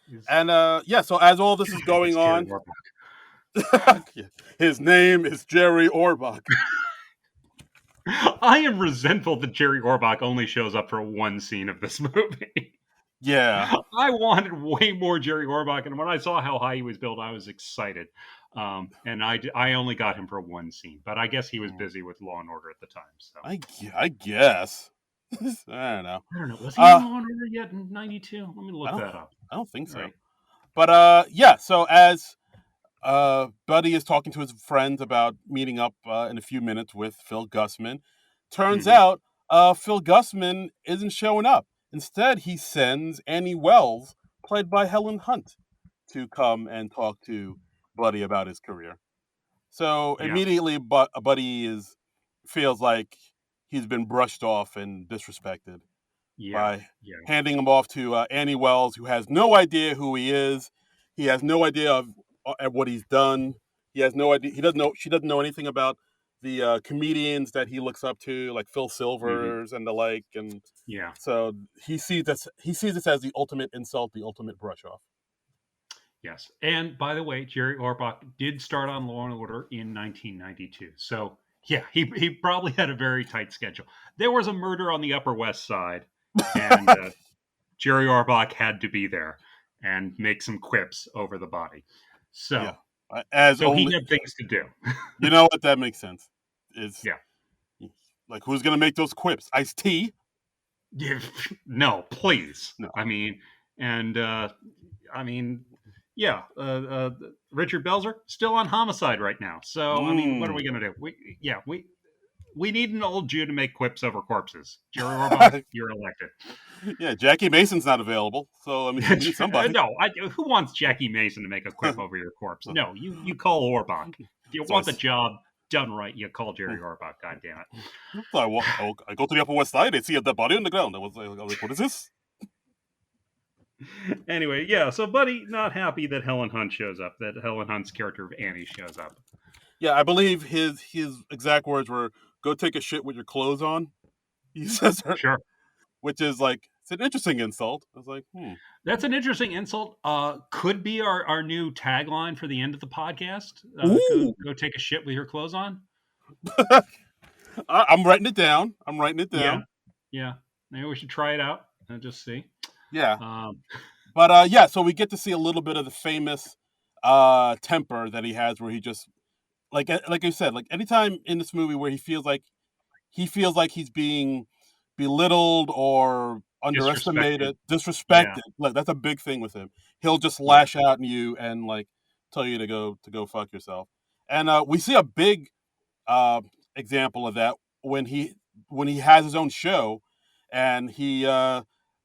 He's, And yeah, so as all this is going it's Jerry on, Orbach. his name is Jerry Orbach. I am resentful that Jerry Orbach only shows up for one scene of this movie. Yeah. I wanted way more Jerry Orbach, and when I saw how high he was built, I was excited. And I only got him for one scene, but I guess he was busy with Law and Order at the time. So I guess. I don't know. I don't know. Was he in Uh, Law and Order yet in '92? Let me I look don't. that up. I don't think so. Right. But yeah. So as Buddy is talking to his friends about meeting up in a few minutes with Phil Gussman, turns Mm-hmm. out Phil Gussman isn't showing up. Instead, he sends Annie Wells, played by Helen Hunt, to come and talk to Buddy about his career. So Yeah. immediately, Buddy feels like he's been brushed off and disrespected Yeah. by Yeah. handing him off to Annie Wells, who has no idea who he is. He has no idea of what he's done. He has no idea. He doesn't know. She doesn't know anything about the comedians that he looks up to, like Phil Mm-hmm. Silvers and the like. And Yeah. so he sees this as the ultimate insult, the ultimate brush off. Yes. And by the way, Jerry Orbach did start on Law and Order in 1992. So yeah, he probably had a very tight schedule. There was a murder on the Upper West Side, and Jerry Orbach had to be there and make some quips over the body. Yeah, So as so he only had things to do. you know what that makes sense. Is Yeah. like who's gonna make those quips? Ice T? Yeah. No, please. No. And I mean, yeah, Richard Belzer still on homicide right now. So I mean, what are we Mm. gonna do? We need an old Jew to make quips over corpses. Jerry Orbach, you're elected. Yeah, Jackie Mason's not available, so I mean, we need somebody. No, who wants Jackie Mason to make a quip over your corpse? No, you call Orbach. If you So I, want the job done right, you call Jerry Orbach. God damn it. so I go to the Upper West Side. I see a dead body on the ground. I was like, what is this? Anyway, yeah. So Buddy not happy that Helen Hunt shows up. That Helen Hunt's character of Annie shows up. Yeah, I believe his exact words were, "Go take a shit with your clothes on." He says, Sure. which is like It's an interesting insult. I was like, That's an interesting insult. Could be our new tagline for the end of the podcast. ooh, Go take a shit with your clothes on. I'm writing it down. I'm writing it Yeah, down. yeah. Maybe we should try it out and just see. Yeah, Um, but yeah. So we get to see a little bit of the famous temper that he has, where he just like I said, like anytime in this movie where he feels like he's being belittled or Disrespected. underestimated, Yeah, disrespected. Like that's a big thing with him. He'll just yeah. lash out at you and like tell you to go fuck yourself. And we see a big uh, example of that when he has his own show, and he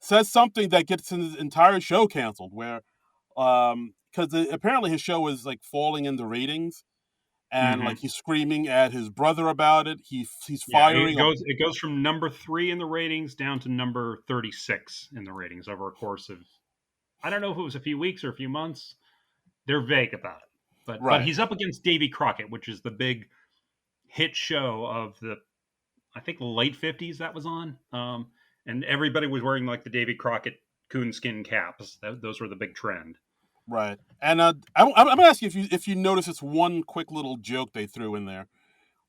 says something that gets his entire show canceled. Where because apparently his show is like falling in the ratings, and like Hmm. he's screaming at his brother about it. He's Yeah, firing a it goes from number 3 in the ratings down to number 36 in the ratings over a course of, I don't know if it was a few weeks or a few months. They're vague about it. But right, he's up against Davy Crockett, which is the big hit show of the, I think, the late 50s that was on. And everybody was wearing like the Davy Crockett coonskin caps. Those were the big trend. right. And I'm gonna ask you if you notice this one quick little joke they threw in there,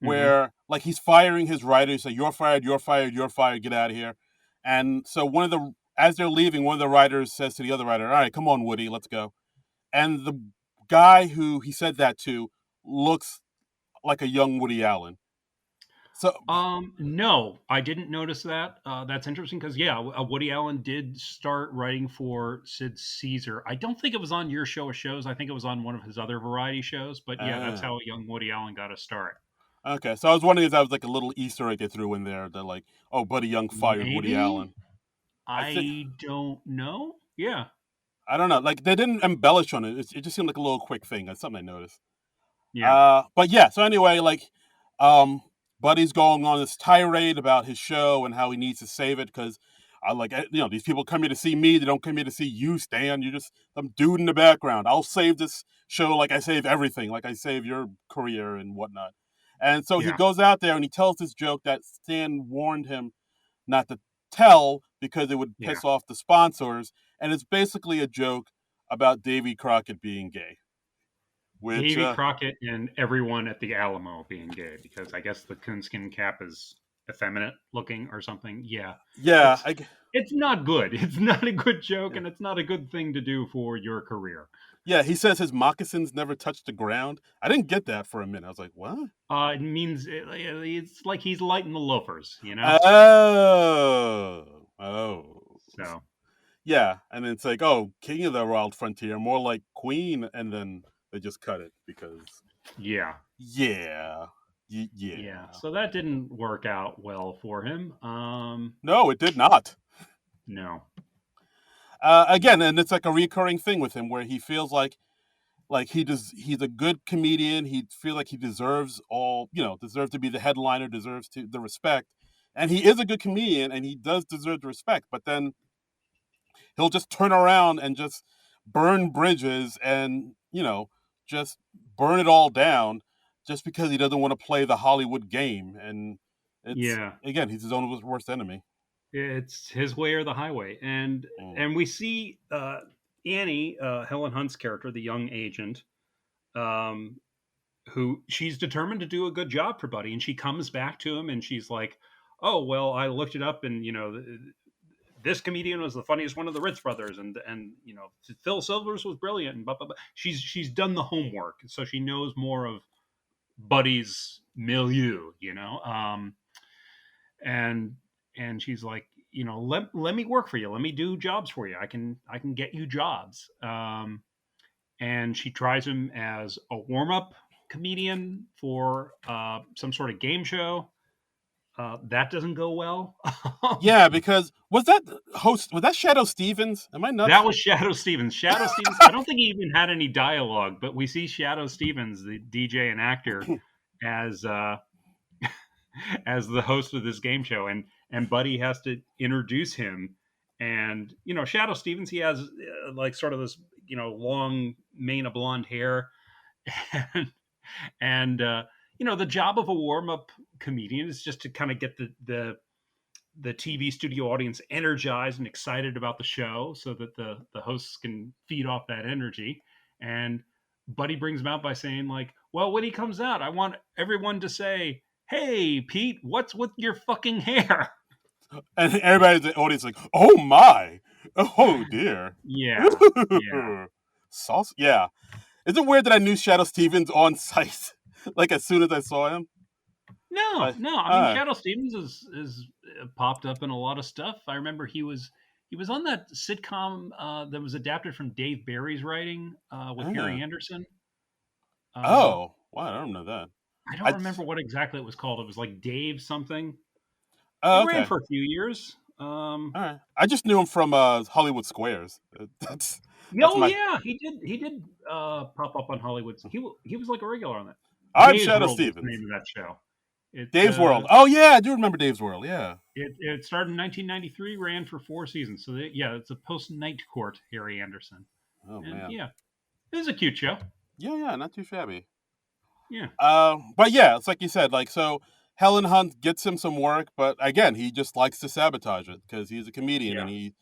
Hmm. where like he's firing his writers, say you're fired, you're fired, you're fired, get out of here. And so one of the as they're leaving, one of the writers says to the other writer, "All right, come on, Woody, let's go." And the guy who he said that to looks like a young Woody Allen. So No, I didn't notice that. That's interesting because yeah, Woody Allen did start writing for Sid Caesar. I don't think it was on your show of shows. I think it was on one of his other variety shows. But yeah, that's uh, how young Woody Allen got a start. okay, so I was wondering if that was like a little Easter egg they threw in there that like, oh, Buddy Young fired Woody Maybe. Allen. I think I don't know. Yeah, I don't know. Like they didn't embellish on it. It just seemed like a little quick thing. That's something I noticed. yeah, But yeah. So anyway, like, um, Buddy's going on this tirade about his show and how he needs to save it because, these people come here to see me. They don't come here to see you, Stan. You're just some dude in the background. I'll save this show like I save everything, like I save your career and whatnot. And so he yeah, goes out there and he tells this joke that Stan warned him not to tell because it would yeah. piss off the sponsors. And it's basically a joke about Davy Crockett being gay, which, Davy Crockett and everyone at the Alamo being gay because I guess the coonskin cap is effeminate looking or something. Yeah, yeah, it's it's not good. It's not a good joke, and it's not a good thing to do for your career. yeah, he says his moccasins never touched the ground. I didn't get that for a minute. I was like, what? It means it's like he's lighting the loafers, you know. Oh. So Yeah, and then it's like, oh, king of the wild frontier, more like queen, and then they just cut it because, yeah, yeah, yeah. yeah. So that didn't work out well for him. No, it did not. No. Again, and it's like a recurring thing with him where he feels like he's a good comedian. He feels like he deserves deserves to be the headliner, deserves to the respect, and he is a good comedian, and he does deserve the respect. But then he'll just turn around and just burn bridges and just burn it all down just because he doesn't want to play the Hollywood game. And it's Yeah, again, he's his own worst enemy. it's his way or the highway, Mm. and we see Annie, Helen Hunt's character, the young agent, um, who she's determined to do a good job for Buddy, and she comes back to him and she's like, "Oh well, I looked it up, and this comedian was the funniest one of the Ritz brothers, and Phil Silvers was brilliant." And blah, blah, blah. She's done the homework, so she knows more of Buddy's milieu, and she's like, let me work for you, let me do jobs for you, I can get you jobs. And she tries him as a warm-up comedian for some sort of game show. That doesn't go well. Yeah, because was that Shadow Stevens? Am I That nuts? was Shadow Stevens. Shadow Stevens, I don't think he even had any dialogue, but we see Shadow Stevens, the DJ and actor, as as the host of this game show, and Buddy has to introduce him. And Shadow Stevens, he has like sort of this long mane of blonde hair, and the job of a warm up comedian is just to kind of get the TV studio audience energized and excited about the show so that the hosts can feed off that energy. And Buddy brings him out by saying, like, well, when he comes out, I want everyone to say, hey, Pete, what's with your fucking hair? And everybody in the audience like, oh my, oh dear. Yeah. Yeah. Sauce? Yeah. Is it weird that I knew Shadow Stevens on site like as soon as I saw him? No, Like, no. I mean, Shadow Stevens is popped up in a lot of stuff. I remember he was on that sitcom that was adapted from Dave Barry's writing with Harry Anderson. Uh, oh, wow, I don't know that. I don't I remember what exactly it was called. It was like Dave something. It oh, ran okay. for a few years. All right. I just knew him from Hollywood Squares. That's Oh my. yeah, he did pop up on Hollywood. He was like a regular on that. I'm Dave's Shadow World was the Stevens. name of that show. It Dave's World. Oh yeah, I do remember Dave's World. Yeah. it started in 1993, ran for 4 seasons. So yeah, it's a post Night Court Harry Anderson, Oh and man. yeah, it was a cute show. Yeah, yeah, not too shabby. Yeah, But yeah, it's like you said. Like so, Helen Hunt gets him some work, but again, he just likes to sabotage it because he's a comedian yeah. and he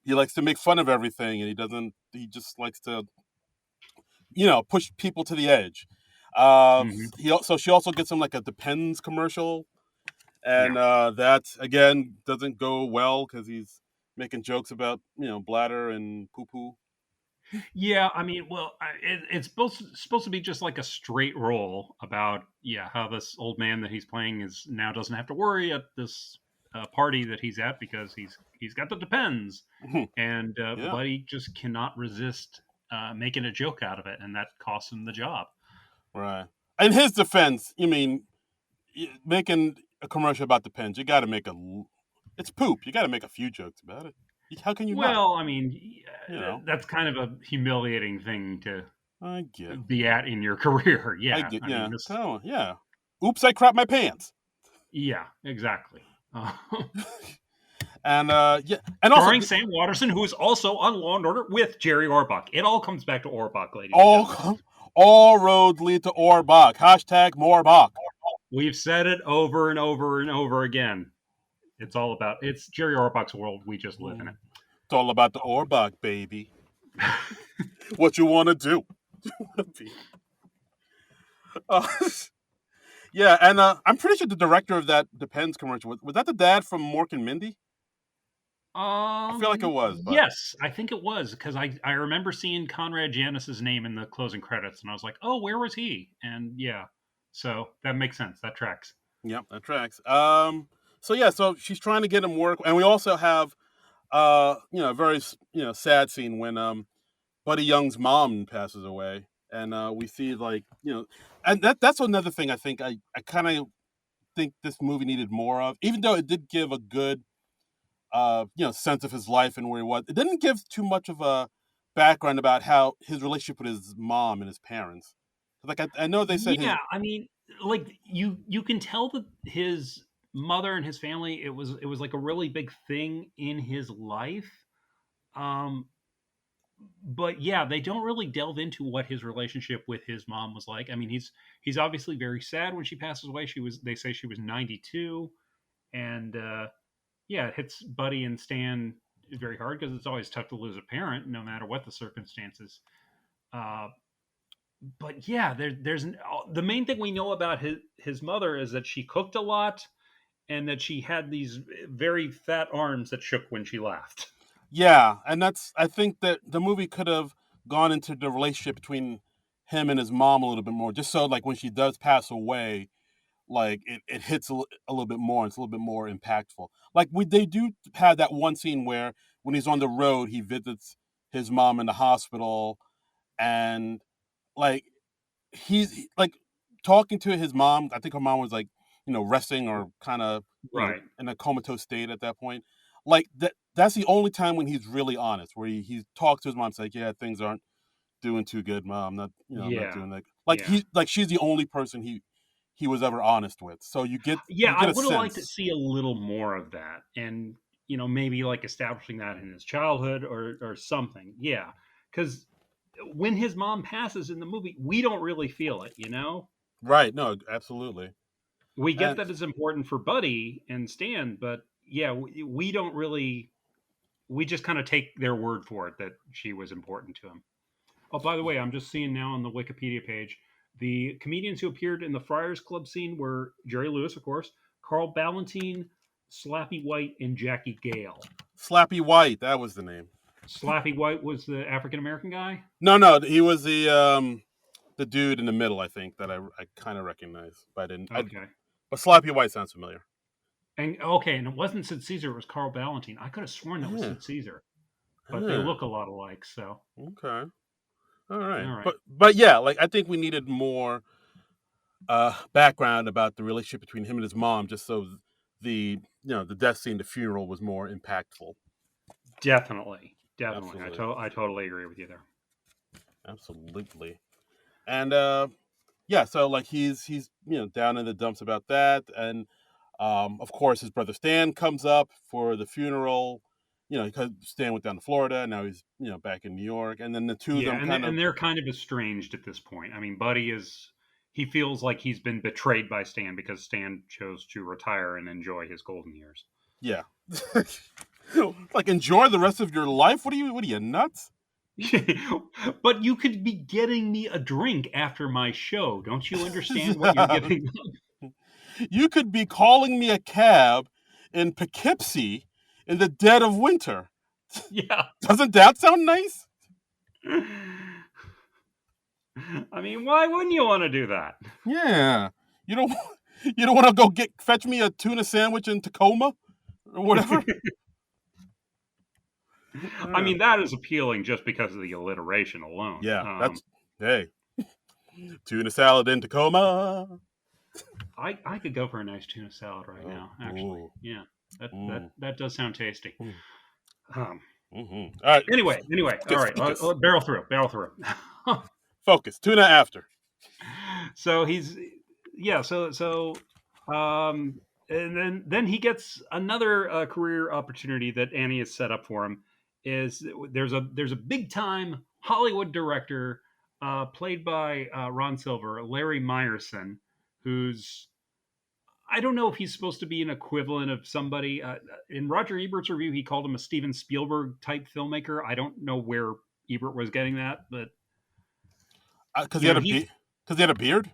likes to make fun of everything and he doesn't. He just likes to push people to the edge. Hmm. So she also gets him like a Depends commercial, Yeah. and that again doesn't go well because he's making jokes about bladder and poo poo. Yeah, I mean, well, it's supposed to be just like a straight roll about how this old man that he's playing is now doesn't have to worry at this party that he's at because he's got the Depends, and Yeah, Buddy just cannot resist making a joke out of it, and that costs him the job. right. In his defense, you mean making a commercial about Depends, you got to make it's poop. You got to make a few jokes about it. How can you not? Well, I mean, You know, that's kind of a humiliating thing to I get, be at in your career. I Yeah, get, I mean, yeah, this. come on, yeah. Oops, I crapped my pants. Yeah, exactly. And yeah, and also Starring Sam Waterston, who is also on Law and Order with Jerry Orbach. It all comes back to Orbach, ladies and gentlemen. all all roads lead to Orbach. Hashtag more Bach. We've said it over and over and over again. It's Jerry Orbach's world. We just live in it. It's all about the Orbach, baby. What you want to do? uh, yeah, and I'm pretty sure the director of that Depends commercial was that the dad from Mork and Mindy? I feel like it was, but Yes, I think it was because I remember seeing Conrad Janis's name in the closing credits, and I was like, oh, where was he? And yeah, so that makes sense. That tracks. yep, that tracks. So yeah, so she's trying to get him work, and we also have a very sad scene when Buddy Young's mom passes away, and we see like and that's another thing I think I kind of think this movie needed more of, even though it did give a good sense of his life and where he was. It didn't give too much of a background about how his relationship with his mom and his parents. Like I know they said his Yeah, I mean, like you can tell that his mother and his family it was like a really big thing in his life. Um, but yeah, they don't really delve into what his relationship with his mom was like. I mean, he's obviously very sad when she passes away. They say she was 92, and yeah, it hits Buddy and Stan very hard because it's always tough to lose a parent, no matter what the circumstances. Uh, but yeah, the main thing we know about his mother is that she cooked a lot and that she had these very fat arms that shook when she laughed. yeah, and that's I think that the movie could have gone into the relationship between him and his mom a little bit more, just so like when she does pass away, like it hits a little bit more. And it's a little bit more impactful. Like they do have that one scene where when he's on the road, he visits his mom in the hospital, and like he's like talking to his mom. I think her mom was like resting or kind of Right. in a comatose state at that point. Like that's the only time when he's really honest, where he talks to his mom, like, yeah, things aren't doing too good, mom. I'm not Yeah. doing that. Like Yeah. she's the only person he was ever honest with. So Yeah, you I get a would have liked to sense. see a little more of that, and maybe like establishing that in his childhood or something. Yeah, because when his mom passes in the movie, we don't really feel it. Right. No, absolutely. We get And that it's important for Buddy and Stan, but yeah, we don't really. We just kind of take their word for it that she was important to him. Oh, by the way, I'm just seeing now on the Wikipedia page the comedians who appeared in the Friars Club scene were Jerry Lewis, of course, Carl Ballantine, Slappy White, and Jackie Gale. Slappy White, that was the name. Slappy White was the African American guy. No, no, he was the dude in the middle. I think that I kind of recognize, but I didn't. Okay. But Slappy White sounds familiar. And okay, and it wasn't Sid Caesar; it was Carl Ballantine. I could have sworn that was Yeah, Sid Caesar, but they yeah, look a lot alike. So, okay, all right. all right. But yeah, like I think we needed more background about the relationship between him and his mom, just so the death scene, the funeral was more impactful. Definitely, definitely. Absolutely, I totally agree with you there. absolutely. And yeah, so like he's down in the dumps about that, and of course his brother Stan comes up for the funeral. Because Stan went down to Florida, now he's back in New York, and then the two of Yeah, them kind of and they're kind of estranged at this point. I mean, Buddy is he feels like he's been betrayed by Stan because Stan chose to retire and enjoy his golden years. yeah, like enjoy the rest of your life. What are you nuts? But you could be getting me a drink after my show. Don't you understand what you're giving up? You could be calling me a cab in Poughkeepsie in the dead of winter. Yeah. Doesn't that sound nice? I mean, why wouldn't you want to do that? Yeah. You don't you don't want to go fetch me a tuna sandwich in Tacoma or whatever? I Uh, mean, that is appealing just because of the alliteration alone. yeah, that's hey, tuna salad in Tacoma. I could go for a nice tuna salad right Oh, now. Actually, ooh, yeah, mm, that does sound tasty. mm, Um, mm-hmm. All right, anyway, all right, focus, barrel through. focus. Tuna after. So he's yeah, and then he gets another career opportunity that Annie has set up for him. Is there's a big time Hollywood director played by Ron Silver, Larry Meyerson, who's I don't know if he's supposed to be an equivalent of somebody. In Roger Ebert's review, he called him a Steven Spielberg type filmmaker. I don't know where Ebert was getting that, but Because he you had know a he's because he had a beard.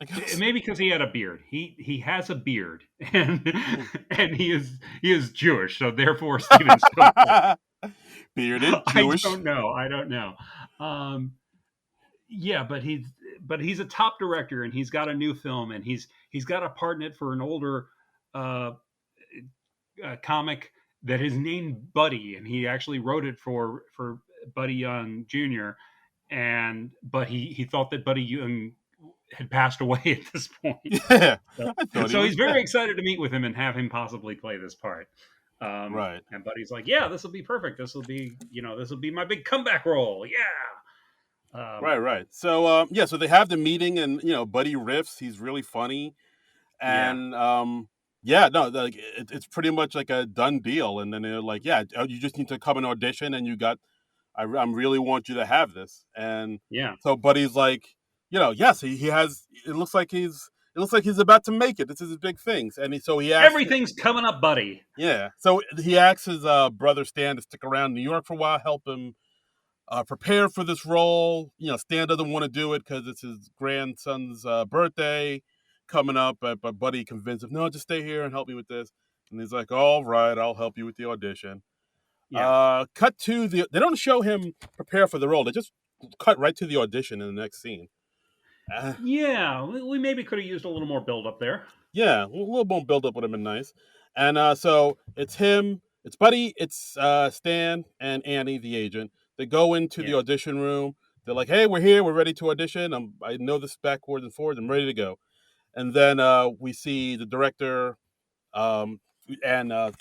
I guess. maybe because he had a beard. He has a beard, and Mm. and he is Jewish, so therefore Steven Spielberg. Bearded, I Jewish. don't know. I don't know. Um, yeah, but he's a top director, and he's got a new film, and he's got a part in it for an older uh, comic that is named Buddy, and he actually wrote it for Buddy Young Jr. And but he thought that Buddy Young had passed away at this point. Yeah, So, I thought he so was he's very dead. excited to meet with him and have him possibly play this part. Right. And Buddy's like, "Yeah, this will be perfect. This will be my big comeback role. Yeah." Right, right. So, yeah, so they have the meeting, and Buddy riffs. He's really funny, Yeah, and yeah, no, like it's pretty much like a done deal. And then they're like, yeah, you just need to come and audition, and I really want you to have this. And yeah. so Buddy's like, yes, he has. It looks like he's about to make it. This is his big things, and so he asks. Everything's coming up, Buddy. Yeah, so he asks his brother Stan to stick around in New York for a while, help him prepare for this role. Stan doesn't want to do it because it's his grandson's birthday coming up, but Buddy convinced him, no, just stay here and help me with this. And he's like, all right, I'll help you with the audition. Yeah, Cut to they don't show him prepare for the role. They just cut right to the audition in the next scene. Uh, yeah. We maybe could have used a little more build up there. yeah, a little more build up would have been nice. And so it's him, it's Buddy, it's Stan and Annie, the agent. They go into the Yeah, audition room. They're like, "Hey, we're here. We're ready to audition. I know this backwards and forwards. I'm ready to go." And then we see the director um, and a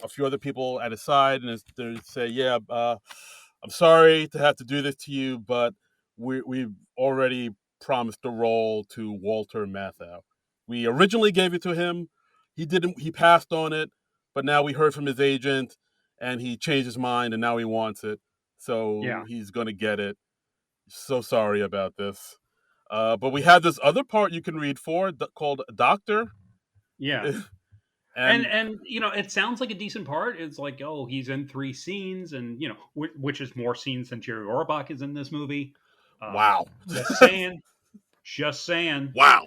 few other people at his side, and they say, "Yeah, I'm sorry to have to do this to you, but we've already promised the role to Walter Matthau. We originally gave it to him. He didn't. He passed on it, but now we heard from his agent, and he changed his mind, and now he wants it. So yeah, he's gonna get it. So sorry about this." But we have this other part you can read called Doctor, yeah. And and it sounds like a decent part. It's like, oh, he's in 3 scenes, and which is more scenes than Jerry Orbach is in this movie. Uh, wow, just saying, just saying. wow,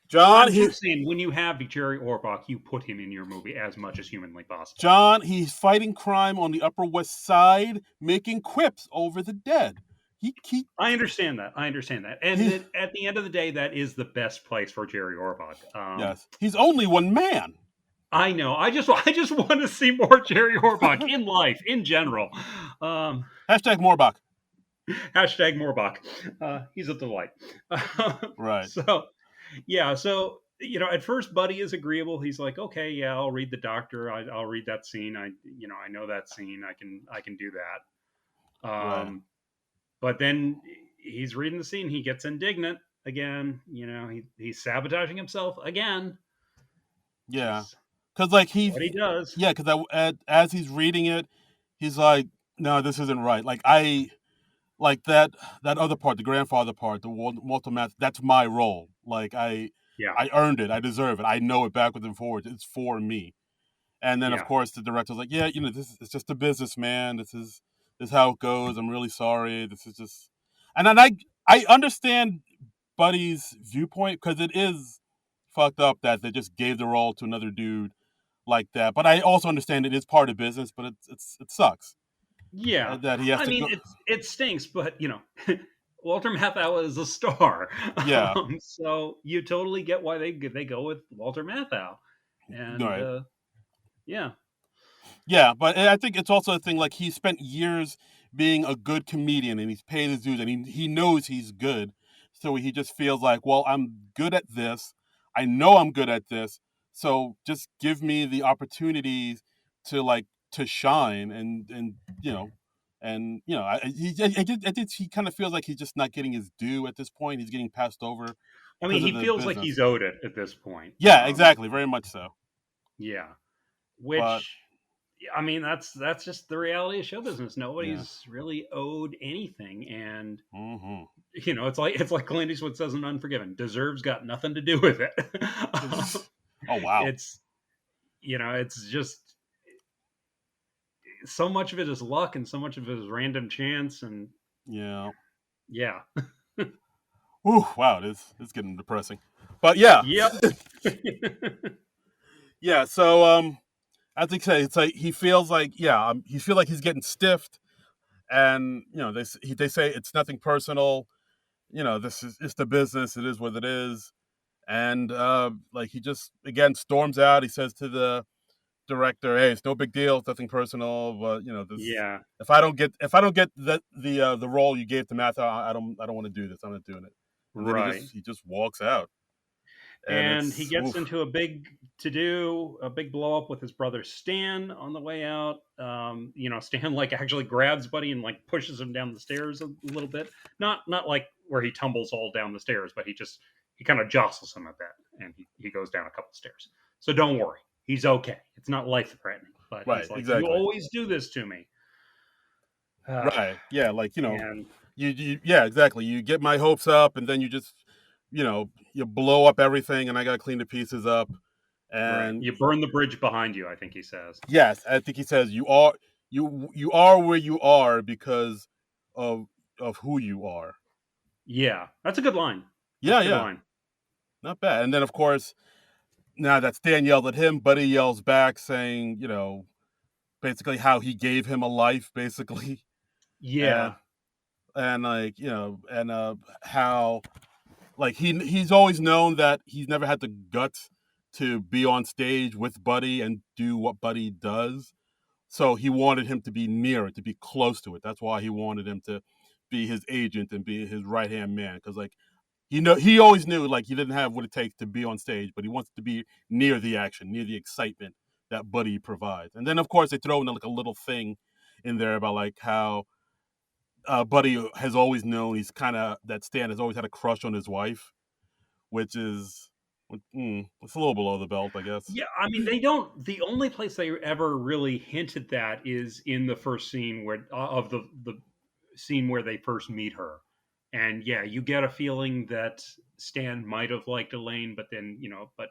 John, I'm he just saying, when you have Jerry Orbach, you put him in your movie as much as humanly possible. John, he's fighting crime on the Upper West Side, making quips over the dead. He I understand that. I understand that. And he. then at the end of the day, that is the best place for Jerry Orbach. Yes, he's only one man. I know. I just want to see more Jerry Orbach in life, in general. Um, Hashtag Morbach. Hashtag Morbach. He's a delight. Right. So yeah, so at first Buddy is agreeable. He's like, okay, yeah, I'll read the doctor. I'll read that scene. I know that scene. I can do that. Right. But then he's reading the scene. He gets indignant again. He's sabotaging himself again. Yeah. Is Cause like what he does. yeah, cause as he's reading it, he's like, no, this isn't right. Like like that other part, the grandfather part, the Walter Matthau, that's my role. Like Yeah, I earned it. I deserve it. I know it backwards and forwards. It's for me. And then of yeah. course the director's like, yeah, it's just a business, man. This is how it goes. I'm really sorry. This is just, and then I understand Buddy's viewpoint because it is fucked up that they just gave the role to another dude like that. But I also understand it is part of business, but it sucks Yeah, that he has I to mean go. it stinks, but Walter Matthau is a star, Yeah, so you totally get why they go with Walter Matthau, and right. yeah, Yeah, but I think it's also a thing like he spent years being a good comedian and he's paid his dues and he knows he's good. So he just feels like, well, I'm good at this. I know I'm good at this. So just give me the opportunities to to shine and I think he kind of feels like he's just not getting his due at this point. He's getting passed over I mean because of he the feels like business. he's owed it at this point. Yeah, exactly, very much so. Yeah, But which I mean that's just the reality of show business. yeah. Nobody's really owed anything, and Hmm. it's like Clint Eastwood says in Unforgiven, deserves got nothing to do with it. Oh wow. It's it's just so much of it is luck and so much of it is random chance, and Yeah. yeah. Ooh, wow, it's getting depressing. But yeah, Yep. yeah. So as I say, it's like he feels like he feel like he's getting stiffed, and they say it's nothing personal. This is it's the business. It is what it is, and like he just again storms out. He says to the director, "Hey, it's no big deal. It's nothing personal. But this Yeah. if I don't get the role you gave to Matthew, I don't want to do this. I'm not doing it." And then Right. he just walks out, and And he it's gets oof. into a big blow up with his brother Stan on the way out. Stan like actually grabs Buddy and like pushes him down the stairs a little bit. Not like where he tumbles all down the stairs, but he kind of jostles him a bit, and he goes down a couple stairs. So don't worry, he's okay. It's not life threatening, but Right, he's like, you exactly. always do this to me. Right, yeah, like And yeah, exactly. You get my hopes up, and then you just you blow up everything, and I gotta clean the pieces up. right, And you burn the bridge behind you, I think he says. yes, I think he says you are where you are because of who you are. Yeah, that's a good line. That's Yeah, a good yeah, line. not bad. And then of course, now that Stan yelled at him, Buddy yells back saying, basically how he gave him a life, basically, and Yeah, like and how like he's always known that he's never had the guts to be on stage with Buddy and do what Buddy does. So he wanted him to be near it, to be close to it. That's why he wanted him to be his agent and be his right hand man. Because like he always knew like he didn't have what it takes to be on stage, but he wants to be near the action, near the excitement that Buddy provides. And then of course they throw in like a little thing in there about like how Buddy has always known that Stan has always had a crush on his wife, which is it's a little below the belt, I guess. yeah. I mean, they don't. The only place they ever really hinted that is in the first scene where of the scene where they first meet her, and yeah, you get a feeling that Stan might have liked Elaine, but then but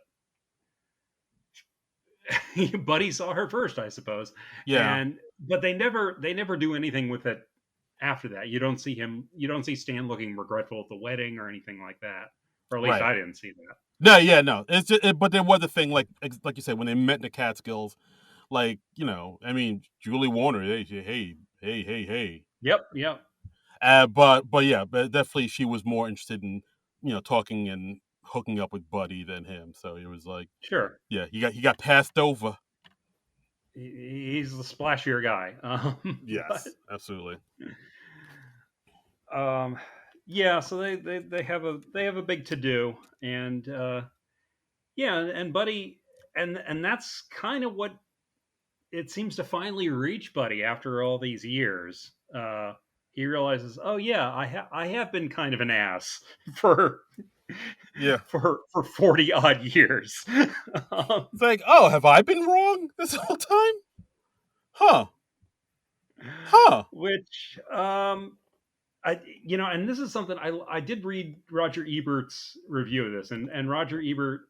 Buddy saw her first, I suppose, Yeah, and but they never do anything with it after that. You don't see Stan looking regretful at the wedding or anything like that, or at least right. I didn't see that. No, yeah, no. It's just, but there was a thing like you said when they met in the Catskills, like I mean, Julie Warner, hey. Yep, yep, But yeah, but definitely she was more interested in talking and hooking up with Buddy than him. So it was like, sure. yeah, he got passed over. He's the splashier guy, but Yes, absolutely. um, yeah. So they have a big to do, and yeah, and Buddy, and that's kind of what it seems to finally reach Buddy after all these years. He realizes, oh yeah, I have been kind of an ass for Yeah, for 40 odd years. um, it's like, oh, have I been wrong this whole time? Huh? Huh? which I and this is something I did read Roger Ebert's review of this, and Roger Ebert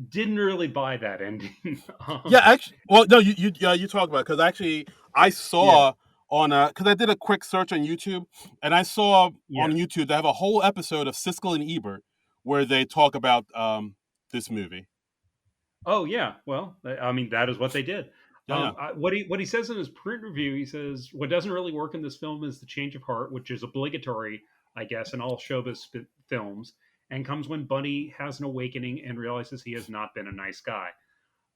didn't really buy that ending. Yeah, actually, well, no, you talk about because actually I Yeah, saw on because I did a quick search on YouTube and I saw yeah. on YouTube they have a whole episode of Siskel and Ebert where they talk about this movie. Oh yeah, well, I mean that is what they did. Yeah, yeah, What he says in his print review, he says what doesn't really work in this film is the change of heart, which is obligatory, I guess, in all showbiz films, and comes when Bunny has an awakening and realizes he has not been a nice guy.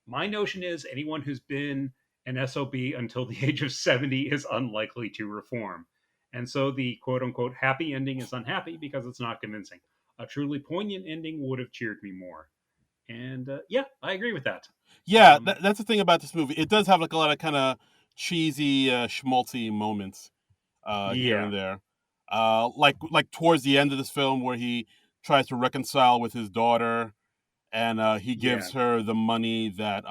My notion is anyone who's been an SOB until the age of 70 is unlikely to reform. And so the quote unquote happy ending is unhappy because it's not convincing. A truly poignant ending would have cheered me more. And yeah, I agree with that. yeah. Um, That's the thing about this movie. It does have like a lot of kind of cheesy, schmaltzy moments here yeah, and there. Like towards the end of this film where he tries to reconcile with his daughter and he yeah, gives her the money that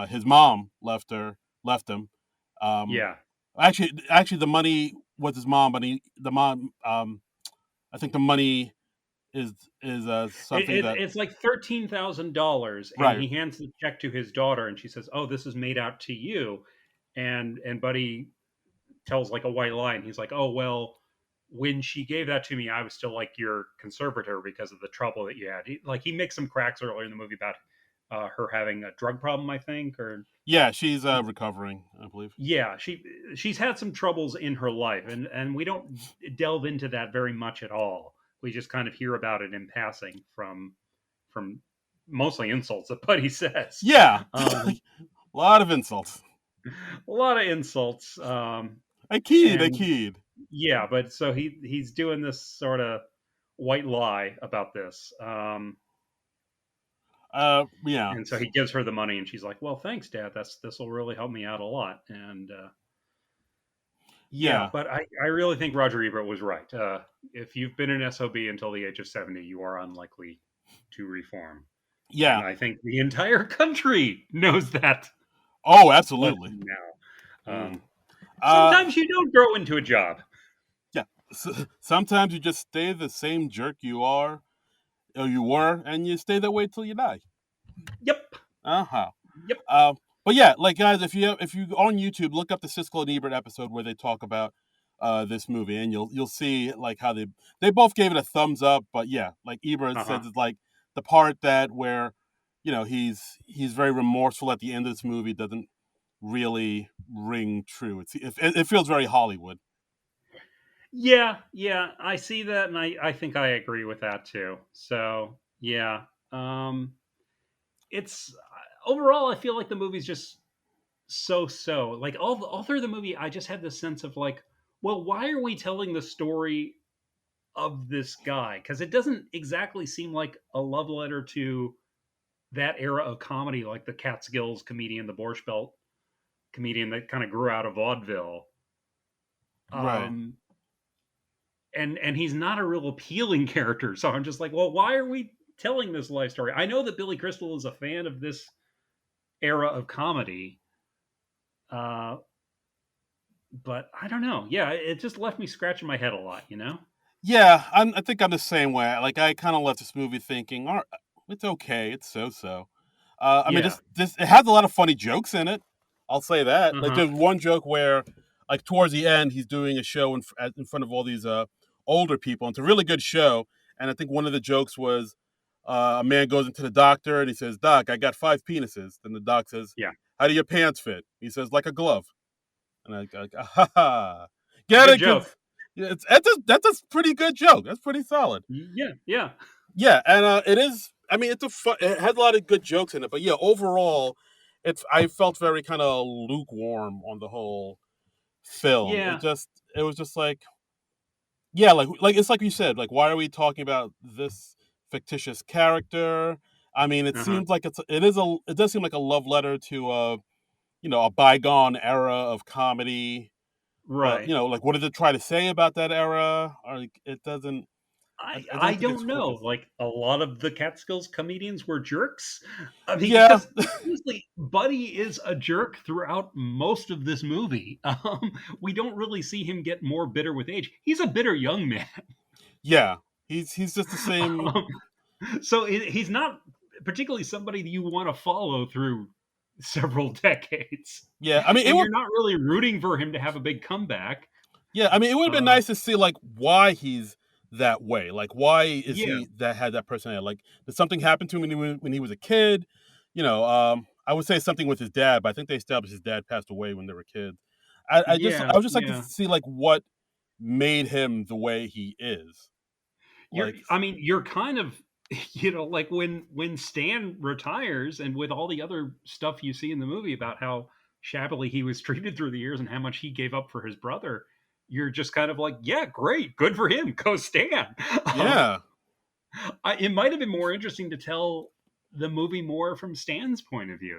his mom left him. Um, yeah. actually, the money was his mom, but the mom. I think the money is something that It's like $13,000, and right. he hands the check to his daughter, and she says, "Oh, this is made out to you." And Buddy tells like a white lie, and he's like, "Oh well, when she gave that to me, I was still like your conservator because of the trouble that you had." He makes some cracks earlier in the movie about her having a drug problem, I think, or Yeah, she's recovering, I believe. yeah, she's had some troubles in her life, and we don't delve into that very much at all. We just kind of hear about it in passing from mostly insults that Buddy says. Yeah, a Um, lot of insults. a lot of insults, I and keyed. yeah, but so he's doing this sort of white lie about this, Yeah, and so he gives her the money, and she's like, "Well, thanks, Dad. This will really help me out a lot." And yeah, yeah, but I really think Roger Ebert was right. If you've been an SOB until the age of 70, you are unlikely to reform. And yeah. I think the entire country knows that Oh, lesson absolutely. now. Mm. Uh, Sometimes you don't grow into a job. yeah. Sometimes you just stay the same jerk you are, or you were, and you stay that way till you die. Yep. Uh-huh. Yep. Uh, but yeah, like guys, if you on YouTube look up the Siskel and Ebert episode where they talk about this movie, and you'll see like how they both gave it a thumbs up. But yeah, like Ebert Uh huh. says, it's like the part that where he's very remorseful at the end of this movie doesn't really ring true. It feels very Hollywood. Yeah. Yeah. I see that, and I think I agree with that too. So yeah. It's overall, I feel like the movie's just so like all through the movie. I just had this sense of like, well, why are we telling the story of this guy? Because it doesn't exactly seem like a love letter to that era of comedy, like the Catskills comedian, the Borscht Belt comedian that kind of grew out of vaudeville. Right. Um, and he's not a real appealing character. So I'm just like, well, why are we telling this life story? I know that Billy Crystal is a fan of this era of comedy, uh, but I don't know. Yeah, it just left me scratching my head a lot. Yeah, I think I'm the same way. Like I kind of left this movie thinking, all right, it's okay, it's so so. I mean, Yeah. this it has a lot of funny jokes in it. I'll say that. Like, Uh-huh. there's one joke where, like, towards the end, he's doing a show in front of all these older people. And it's a really good show. And I think one of the jokes was a man goes into the doctor and he says, "Doc, I got 5 penises." Then the doc says, Yeah. "How do your pants fit?" He says, "Like a glove." And I like, ha ha, get Good it? joke. Because that's a pretty good joke. That's pretty solid. Yeah. Yeah. Yeah, and it is. I mean, it has a lot of good jokes in it, but yeah, overall, I felt very kind of lukewarm on the whole film. Yeah. It was just like, yeah, like it's like you said, like, why are we talking about this fictitious character? I mean, Uh-huh. it does seem like a love letter to a bygone era of comedy. But Right. like, what did it try to say about that era? Or, like, it doesn't. I I don't think don't it's know. focused. Like a lot of the Catskills comedians were jerks. I mean, Yeah, because honestly, Buddy is a jerk throughout most of this movie. We don't really see him get more bitter with age. He's a bitter young man. yeah. He's just the same. Um, so he's not particularly somebody that you want to follow through several decades, Yeah, I mean, it and would. you're not really rooting for him to have a big comeback. Yeah, I mean, it would have been Uh, nice to see, like, why he's that way. Like, why is yeah, he that had that personality? Like, did something happen to him when he was a kid? I would say something with his dad, but I think they established his dad passed away when they were kids. yeah, I would just like to yeah. see, like, what made him the way he is. You're Like, I mean, you're kind of like when Stan retires and with all the other stuff you see in the movie about how shabbily he was treated through the years and how much he gave up for his brother, you're just kind of like, yeah, great, good for him, go Stan. Um, yeah, it might have been more interesting to tell the movie more from Stan's point of view,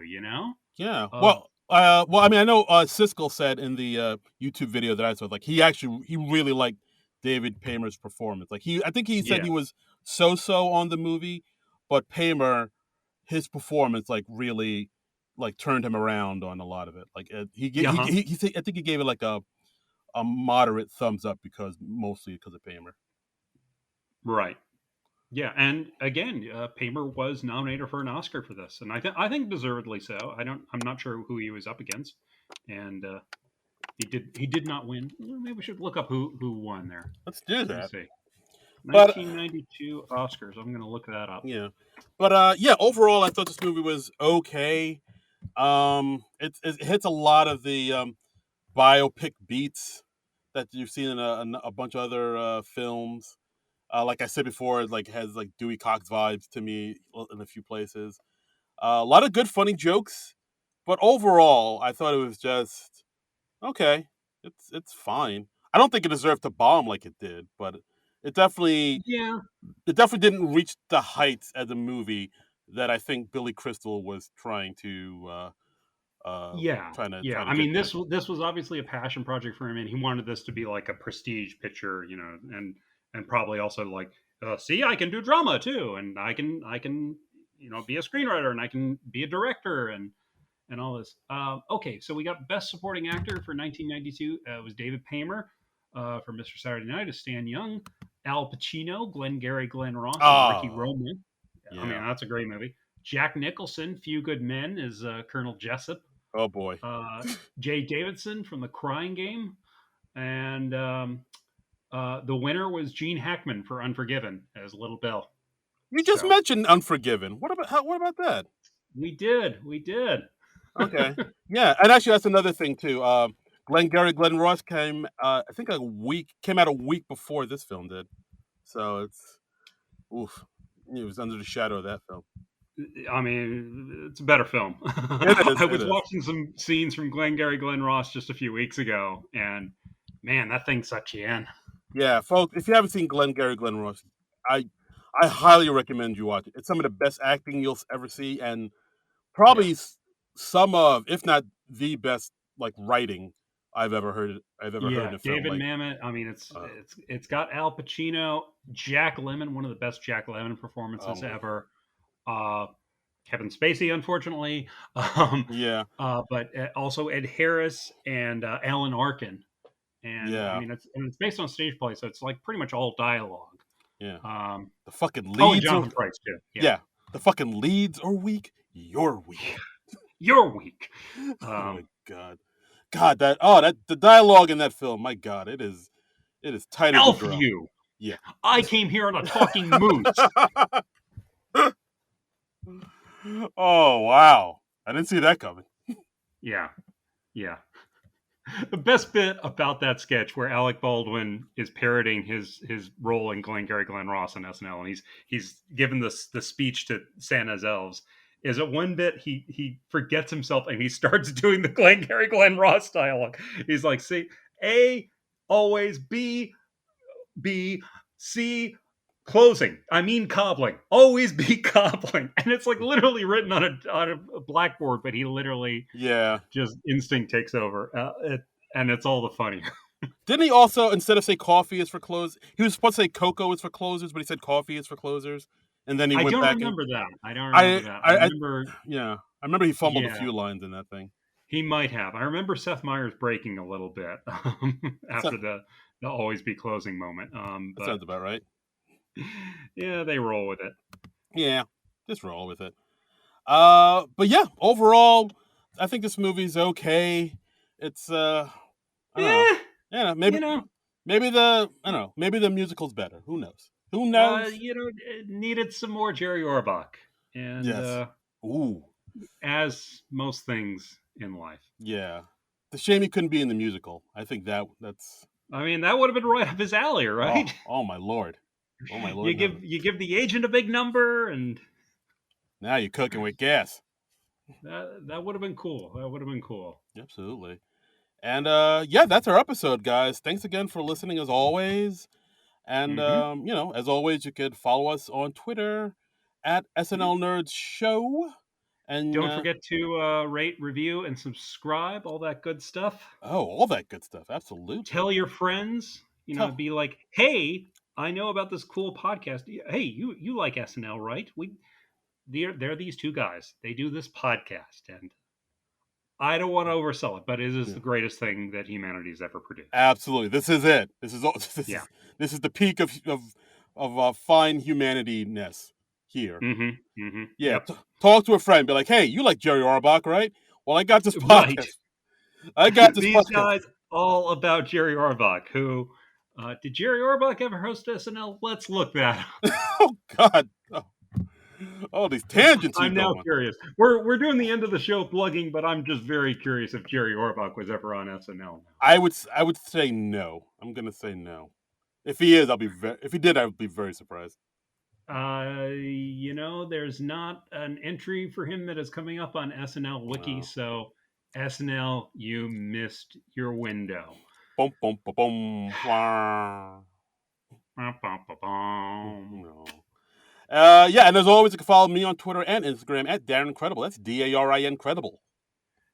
yeah. of I mean, I know Siskel said in the YouTube video that I saw, like, he really liked David Paymer's performance. Like, I think he said yeah, he was so on the movie, but Paymer, his performance, like, really, like, turned him around on a lot of it. Like, yeah, I think he gave it like a moderate thumbs up mostly because of Paymer. right. Yeah, and again, Paymer was nominated for an Oscar for this, and I think deservedly so. I'm not sure who he was up against, and he did not win. Maybe we should look up who won there. Let's do Let me that. see. But 1992 Oscars. I'm going to look that up. yeah, but yeah, overall, I thought this movie was okay. It hits a lot of the biopic beats that you've seen in a bunch of other films. Like I said before, it, like, has, like, Dewey Cox vibes to me in a few places. A lot of good funny jokes, but overall, I thought it was just okay. It's fine. I don't think it deserved to bomb like it did, but it definitely Yeah, it definitely didn't reach the heights as a movie that I think Billy Crystal was uh, yeah, yeah. trying to I get mean, there. this was obviously a passion project for him, and he wanted this to be like a prestige picture, and probably also like, see, I can do drama too, and I can be a screenwriter, and I can be a director, and all this. Okay, so we got Best Supporting Actor for 1992 was David Paymer for Mr. Saturday Night as Stan Young, Al Pacino, Glengarry Glenn Ross as Ricky Ah, Roman. I mean, yeah. that's a great movie. Jack Nicholson, Few Good Men as Colonel Jessup. Oh boy. Uh, Jay Davidson from The Crying Game, and the winner was Gene Hackman for Unforgiven as Little Bill. You just So mentioned Unforgiven. What about that? we did. Okay. Yeah, and actually that's another thing too. Glenn Ross I think came out a week before this film did. So it's oof. He was under the shadow of that film. I mean, it's a better film. It is. I It was is. watching some scenes from Glengarry Glen Ross just a few weeks ago, and man, that thing sucks you in. Yeah, folks, if you haven't seen Glenn Ross, I I highly recommend you watch it. It's some of the best acting you'll ever see, and Yeah, probably some of, if not the best, like, writing I've ever heard in yeah. a film. David Like, Mamet. I mean, it's uh, it's it's got Al Pacino, Jack Lemmon, one of the best Jack Lemmon performances oh ever. Uh, Kevin Spacey, unfortunately, um, yeah, but also Ed Harris and Alan Arkin. And I yeah, mean, it's based on a stage play, so it's like pretty much all dialogue. yeah. Um, The fucking oh, and leads are Jonathan Price too. Yeah. yeah. The fucking leads are weak. You're weak. You're weak. Oh my god. God, that the dialogue in that film, my god, it is tight as a Elf drum. you. Yeah. I came here on a talking moose. Oh wow. I didn't see that coming. Yeah. Yeah. The best bit about that sketch where Alec Baldwin is parroting his role in Glengarry Glen Ross on SNL, and he's given the speech to Santa's elves. Is at one bit he forgets himself and he starts doing the Glengarry Glen Ross dialogue. He's like, "See, A always B C closing. I mean cobbling. Always be cobbling." And it's like literally written on a blackboard, but he literally Yeah. just instinct takes over. And it's all the funny. Didn't he also, instead of say coffee is for close, he was supposed to say cocoa is for closers, but he said coffee is for closers, and then he I went don't back and remember that. I don't remember that. I remember, yeah, I remember he fumbled a yeah, few lines in that thing. he might have. I remember Seth Meyers breaking a little bit So, after the always be closing moment. that But sounds about right. yeah, they roll with it. Yeah, just roll with it. But yeah, overall, I think this movie's okay. It's I don't know. Yeah, Yeah, you know, maybe the I don't know. Maybe the musical's better. Who knows? Who knows? it needed some more Jerry Orbach, and Yes. Ooh. as most things in life. Yeah. The shame he couldn't be in the musical. I think that's I mean, that would have been right up his alley, right? oh my lord. Oh my lord. You give the agent a big number, and Now you're cooking with gas. that would have been cool. That would have been cool. Absolutely. And yeah, that's our episode, guys. Thanks again for listening as always. And Mm-hmm. as always, you could follow us on Twitter at SNL Nerds Show. And Don't forget to rate, review, and subscribe. All that good stuff. all that good stuff. Absolutely. Tell your friends. Tell Be like, hey, I know about this cool podcast. Hey, you like SNL, right? They're these two guys. They do this podcast, and I don't want to oversell it, but it is yeah. the greatest thing that humanity's ever produced. Absolutely. This is it. This is Yeah. this is the peak of fine humanity-ness here. Mm-hmm. Mm-hmm. Yeah. Yep. Talk to a friend. Be like, hey, you like Jerry Orbach, right? Well, I got this Right. podcast. I got this These podcast. guys all about Jerry Orbach. Who did Jerry Orbach ever host SNL? Let's look that up. Oh God. Oh, these tangents you I'm go now on. curious. We're doing the end of the show plugging, but I'm just very curious if Jerry Orbach was ever on SNL. I would say no. I'm gonna say no. If he is, if he did, I would be very surprised. There's not an entry for him that is coming up on SNL Wiki, No. so SNL, you missed your window. Boom, boom, boom, boom. Wah. Bum. No. Yeah, and as always, you can follow me on Twitter and Instagram at Darren Incredible. That's DARIN Credible.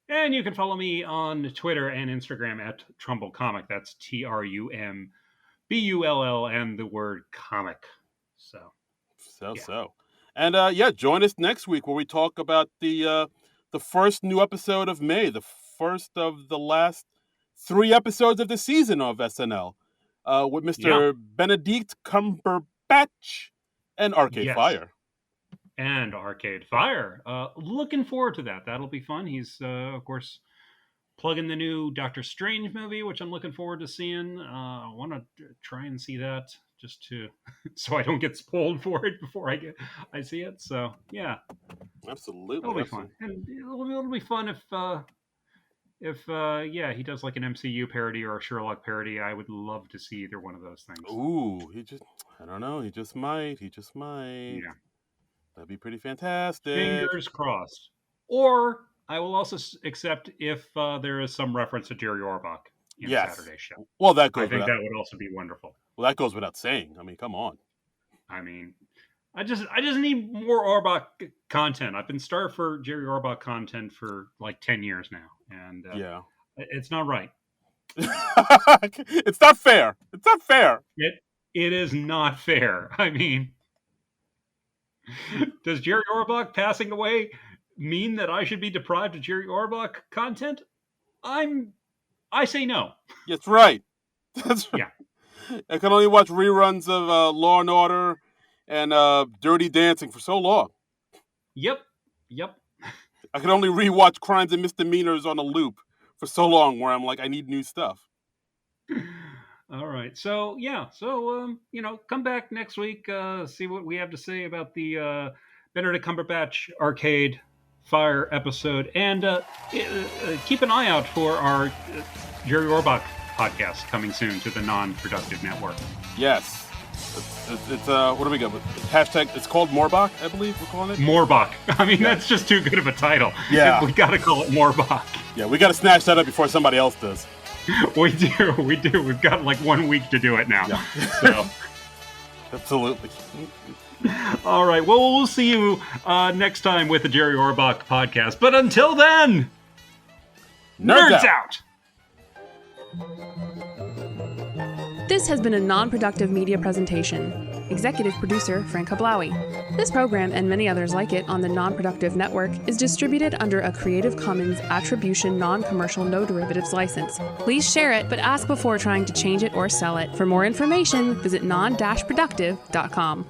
And you can follow me on Twitter and Instagram at Trumbull Comic. That's TRUMBULL and the word comic. So. And yeah, join us next week where we talk about the first new episode of May, the first of the last 3 episodes of the season of SNL, with Mr. Benedict Cumberbatch and Arcade Fire. And Arcade Fire. Looking forward to that. That'll be fun. He's, of course, plugging the new Doctor Strange movie, which I'm looking forward to seeing. I want to try and see that just so I don't get spoiled for it before I see it. So yeah, absolutely, it'll be fun, and it'll be fun if he does like an MCU parody or a Sherlock parody. I would love to see either one of those things. Ooh, I don't know. He just might. Yeah, that'd be pretty fantastic. Fingers crossed. Or I will also accept if there is some reference to Jerry Orbach in Saturday's show. Well, that goes. I think that would also be wonderful. Well, that goes without saying. I mean, come on. I mean, I just need more Orbach content. I've been starved for Jerry Orbach content for like 10 years now, and it's not right. It's not fair. It's not fair. It is not fair. I mean, does Jerry Orbach passing away mean that I should be deprived of Jerry Orbach content? I say no. That's right. That's right. Yeah. I can only watch reruns of Law and Order and Dirty Dancing for so long. Yep. I could only rewatch Crimes and Misdemeanors on a loop for so long, where I'm like, I need new stuff. All right. So yeah. So come back next week. See what we have to say about the Benedict Cumberbatch Arcade Fire episode, and keep an eye out for our Jerry Orbach podcast coming soon to the Non-Productive Network. Yes. It's what do we got? Hashtag, it's called Morbach, I believe we're calling it. Morbach. I mean, that's just too good of a title. Yeah. We got to call it Morbach. Yeah, we got to snatch that up before somebody else does. We do. We've got like 1 week to do it now. Yeah. So. Absolutely. All right. Well, we'll see you next time with the Jerry Orbach podcast. But until then, nerds out. This has been a non-productive media presentation. Executive producer Frank Hablawi. This program and many others like it on the Non-Productive Network is distributed under a Creative Commons Attribution Non-Commercial No Derivatives license. Please share it, but ask before trying to change it or sell it. For more information, visit non-productive.com.